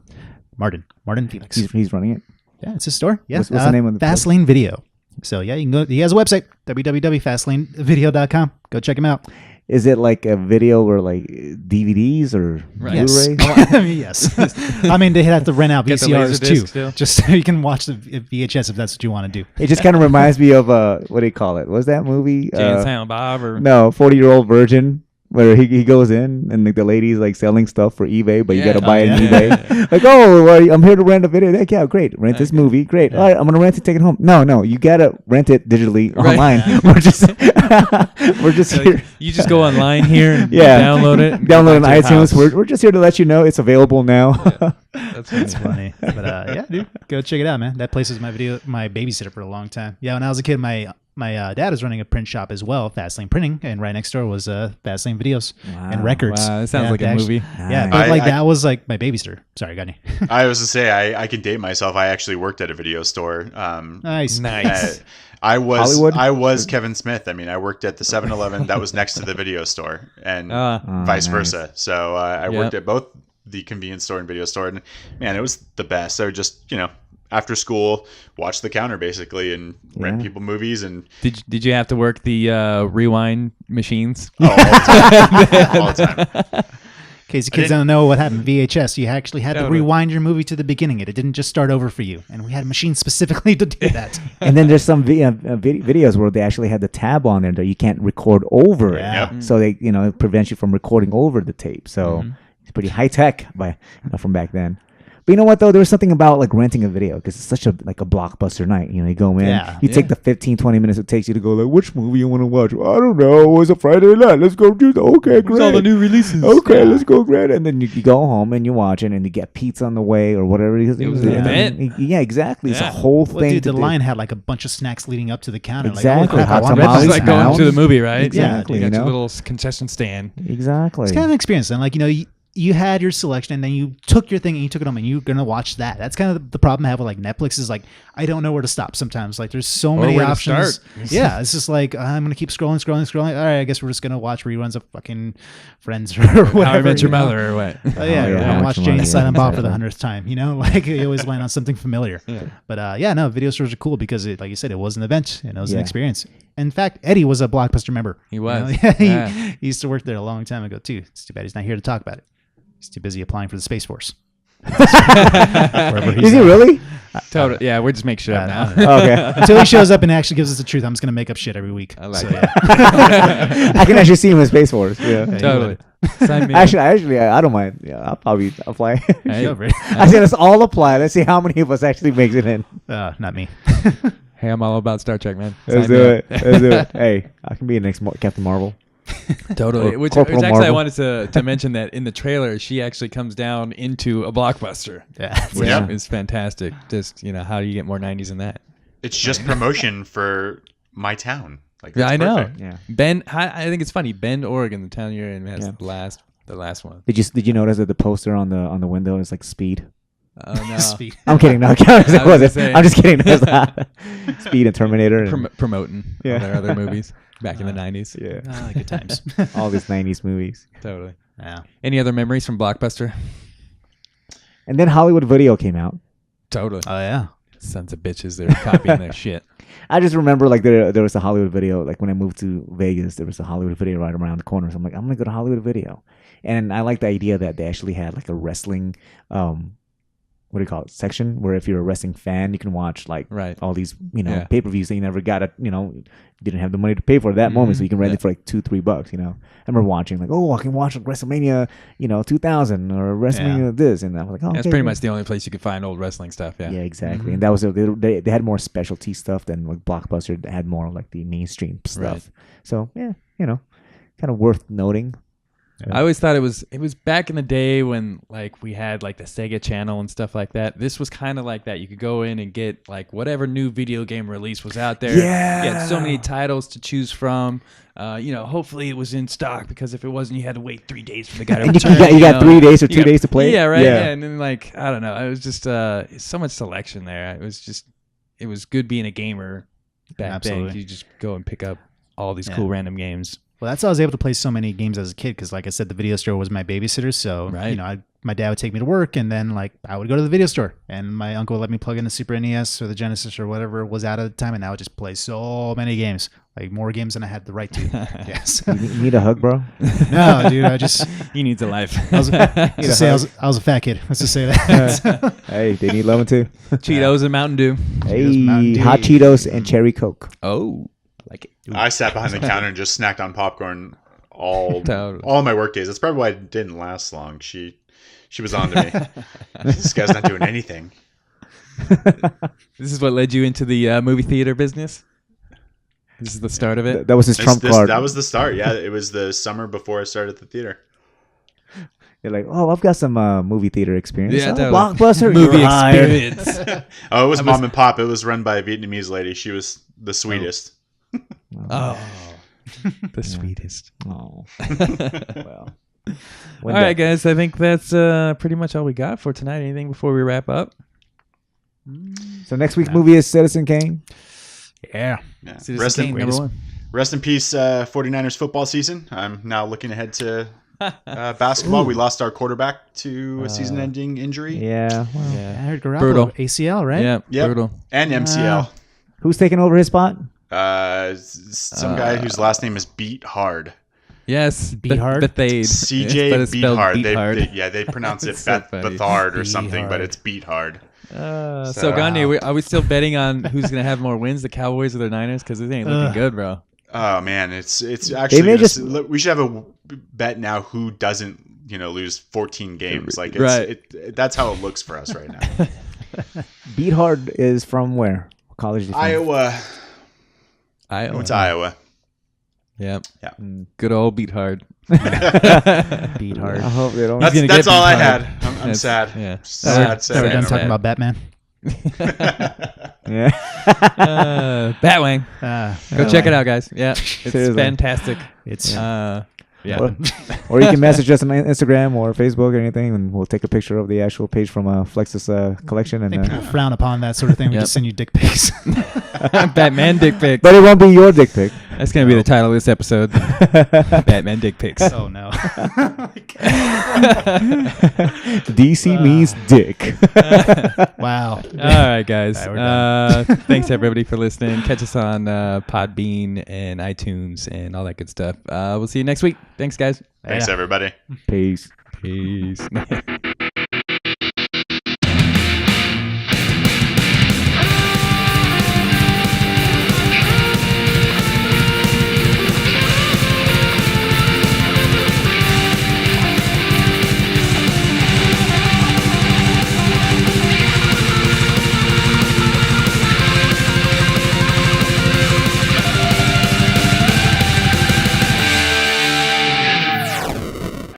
Martin Felix. He's running it. Yeah, it's his store. Yeah, what's the name of the Fastlane Video. So yeah, you can go. He has a website, www.fastlanevideo.com. Go check him out. Is it like a video or like DVDs or Blu-ray? Yes. I mean, they have to rent out VCRs too, still. just so you can watch the VHS if that's what you want to do. It just kind of reminds me of what do you call it? What's that movie? Jay and Silent Bob or no, 40-Year-Old Virgin. Where he goes in and the lady's like selling stuff for eBay, but you got to buy it on eBay. Like, well, I'm here to rent a video. Like, yeah, great. Rent this movie. Great. All right, I'm going to rent it, take it home. No, you got to rent it digitally online. We're just so here. You just go online here and download it. Download it on iTunes. We're just here to let you know it's available now. That's funny. But yeah, dude, go check it out, man. That place was my babysitter for a long time. Yeah, when I was a kid, my dad was running a print shop as well, Fastlane Printing, and right next door was Fastlane Videos and Records. Wow, that sounds like a movie. Yeah, but that was like my babysitter. Sorry, got any? I was to say I can date myself. I actually worked at a video store. Nice. I was Hollywood? I was Kevin Smith. I mean, I worked at the 7-Eleven that was next to the video store, and vice versa. So I worked at both the convenience store and video store, and man, it was the best. So just after school, watch the counter basically and rent people movies. And did you have to work the rewind machines? Oh, all the time. In case the kids don't know what happened, VHS, you actually had to rewind your movie to the beginning. It didn't just start over for you. And we had machines specifically to do that. And then there's some videos where they actually had the tab on there that you can't record over it. Yep. So they, it prevents you from recording over the tape. So it's pretty high tech from back then. But you know what, though? There was something about like renting a video because it's such a blockbuster night. You go in, you take the 15, 20 minutes it takes you to go like, which movie you want to watch? I don't know. It's a Friday night. Let's go do that. Okay, great. All the new releases. Okay, let's go, great. And then you go home and you watch it and you get pizza on the way or whatever it is. It was an event. Yeah, exactly. It's a whole thing. Well, dude, the line had like a bunch of snacks leading up to the counter. Exactly. Like, Hot It's tamales, like going to the movie, right? Exactly. You got your little concession stand. Exactly. It's kind of an experience. And you had your selection and then you took your thing and you took it home and you're going to watch that. That's kind of the problem I have with like Netflix is like, I don't know where to stop sometimes. Like there's so many options. Yeah. It's just like, I'm going to keep scrolling. All right. I guess we're just going to watch reruns of fucking Friends or whatever. How I Met Your Mother or what? Yeah. Watch Jane and Silent Bob for the 100th time, like you always land on something familiar. But video stores are cool because like you said, it was an event and it was an experience. In fact, Eddie was a Blockbuster member. He was. He used to work there a long time ago too. It's too bad he's not here to talk about it. He's too busy applying for the Space Force. Is he really? Totally. Yeah, we're just making shit up now. Okay. Until he shows up and actually gives us the truth, I'm just going to make up shit every week. I like it. I can actually see him in Space Force. Yeah. Totally. Actually, I don't mind. Yeah, I'll probably apply. Hey. I said let's all apply. Let's see how many of us actually makes it in. Not me. Hey, I'm all about Star Trek, man. Let's do it. Hey, I can be the next Captain Marvel. Totally. Which actually Marvel. I wanted to mention that in the trailer, she actually comes down into a Blockbuster. Which is fantastic. Just, how do you get more 90s than that? It's just promotion for my town. Like, Yeah, I know. perfect. Yeah. Bend. I think it's funny. Bend, Oregon, the town you're in, has Yeah. the last one. Did you notice that the poster on the window is like speed? Oh no. Speed. I'm kidding. No, I was gonna say. I'm just kidding. There's Speed and Terminator. And, Promoting Yeah. all their other movies back in the 90s. yeah. Good times. All these 90s movies. Totally. Yeah. Any other memories from Blockbuster? And then Hollywood Video came out. Totally. Oh yeah. Sons of bitches. They're copying their shit. I just remember like there was a Hollywood Video. Like when I moved to Vegas, there was a Hollywood Video right around the corner. So I'm like, I'm gonna go to Hollywood Video, and I like the idea that they actually had like a wrestling, what do you call it, section where if you're a wrestling fan, you can watch like Right. all these Yeah. pay-per-views that you never got at didn't have the money to pay for at that moment, so you can rent Yeah. it for like $2-3. I remember watching like, oh, I can watch like WrestleMania 2000 or WrestleMania this, and I was like, oh, That's okay, pretty cool. much the only place you could find old wrestling stuff. Yeah. Yeah, exactly. And that was they had more specialty stuff than like Blockbuster had more of like the mainstream stuff. Right. So yeah, kind of worth noting. I always thought it was back in the day when like we had like the Sega Channel and stuff like that. This was kind of like that. You could go in and get like whatever new video game release was out there. Yeah. You had so many titles to choose from. Hopefully it was in stock, because if it wasn't, you had to wait 3 days for the guy to And return. you got 3 days or 2 days to play. Yeah, right. Yeah. Yeah. And then like I don't know, it was just so much selection there. It was good being a gamer back then. Absolutely. You just go and pick up all these Yeah. cool random games. Well, that's how I was able to play so many games as a kid, because, like I said, the video store was my babysitter. So, Right. my dad would take me to work, and then like I would go to the video store, and my uncle would let me plug in the Super NES or the Genesis or whatever was out at the time, and I would just play so many games, like more games than I had the right to. Yes. You need a hug, bro? No, dude, I just He needs a life. I was a fat kid. Let's just say that. Hey, they need loving too. Cheetos and Mountain Dew. Hey, Mountain Dew. hot Cheetos and cherry Coke. Oh, like it. I sat behind the counter and just snacked on popcorn all Totally. my work days. That's probably why it didn't last long. She was on to me. This guy's not doing anything. This is what led you into the movie theater business? This is the start of it? That was his trump card. That was the start. Yeah, it was the summer before I started the theater. You're like, oh, I've got some movie theater experience. Yeah, Oh, totally. Blockbuster Movie you're hired. experience. Oh, it was mom and pop. It was run by a Vietnamese lady. She was the sweetest. Oh, the sweetest. Oh. Well. All right, guys. I think that's pretty much all we got for tonight. Anything before we wrap up? So next week's movie is Citizen Kane. Yeah. Yeah. Citizen Kane, number one. Rest in peace, 49ers football season. I'm now looking ahead to basketball. We lost our quarterback to a season-ending injury. Yeah. Well, Yeah. I heard Garoppolo, Brutal. ACL, right? Yeah, Yep. brutal. And MCL. who's taking over his spot? Some guy whose last name is Beat Hard. Yes. Beathard? CJ Beat Hard. They pronounce it so funny. Bethard or something, but Beathard. it's Beat Hard. So Gandhi, are we still betting on who's going to have more wins, the Cowboys or the Niners? Because it ain't looking good, bro. Oh man, it's actually may we should have a bet now who doesn't lose 14 games. Like that's how it looks for us right now. Beat Hard is from where? What college is he from? Iowa. Iowa. What's Iowa? Yeah. Yeah. Good old Beat Hard. Beat hard. I hope they don't. gonna get That's all Beat I Hard. had. I'm That's- sad. Yeah. Sad. We're done Sad. talking about Batman. Yeah. Batwang. Go check it out, guys. Yeah. It's Seriously. fantastic. It's Yeah. Or you can message us on Instagram or Facebook or anything, and we'll take a picture of the actual page from Flex's collection. I think people And frown upon that sort of thing. We Yep. just send you dick pics. Batman dick pics. but it won't be your dick pic. That's going to be the title of this episode. Batman dick pics. Oh no. DC means dick. Wow. All right, guys. All right, we're done. Thanks, everybody, for listening. Catch us on Podbean and iTunes and all that good stuff. We'll see you next week. Thanks, guys. Thanks, everybody. Peace. Peace.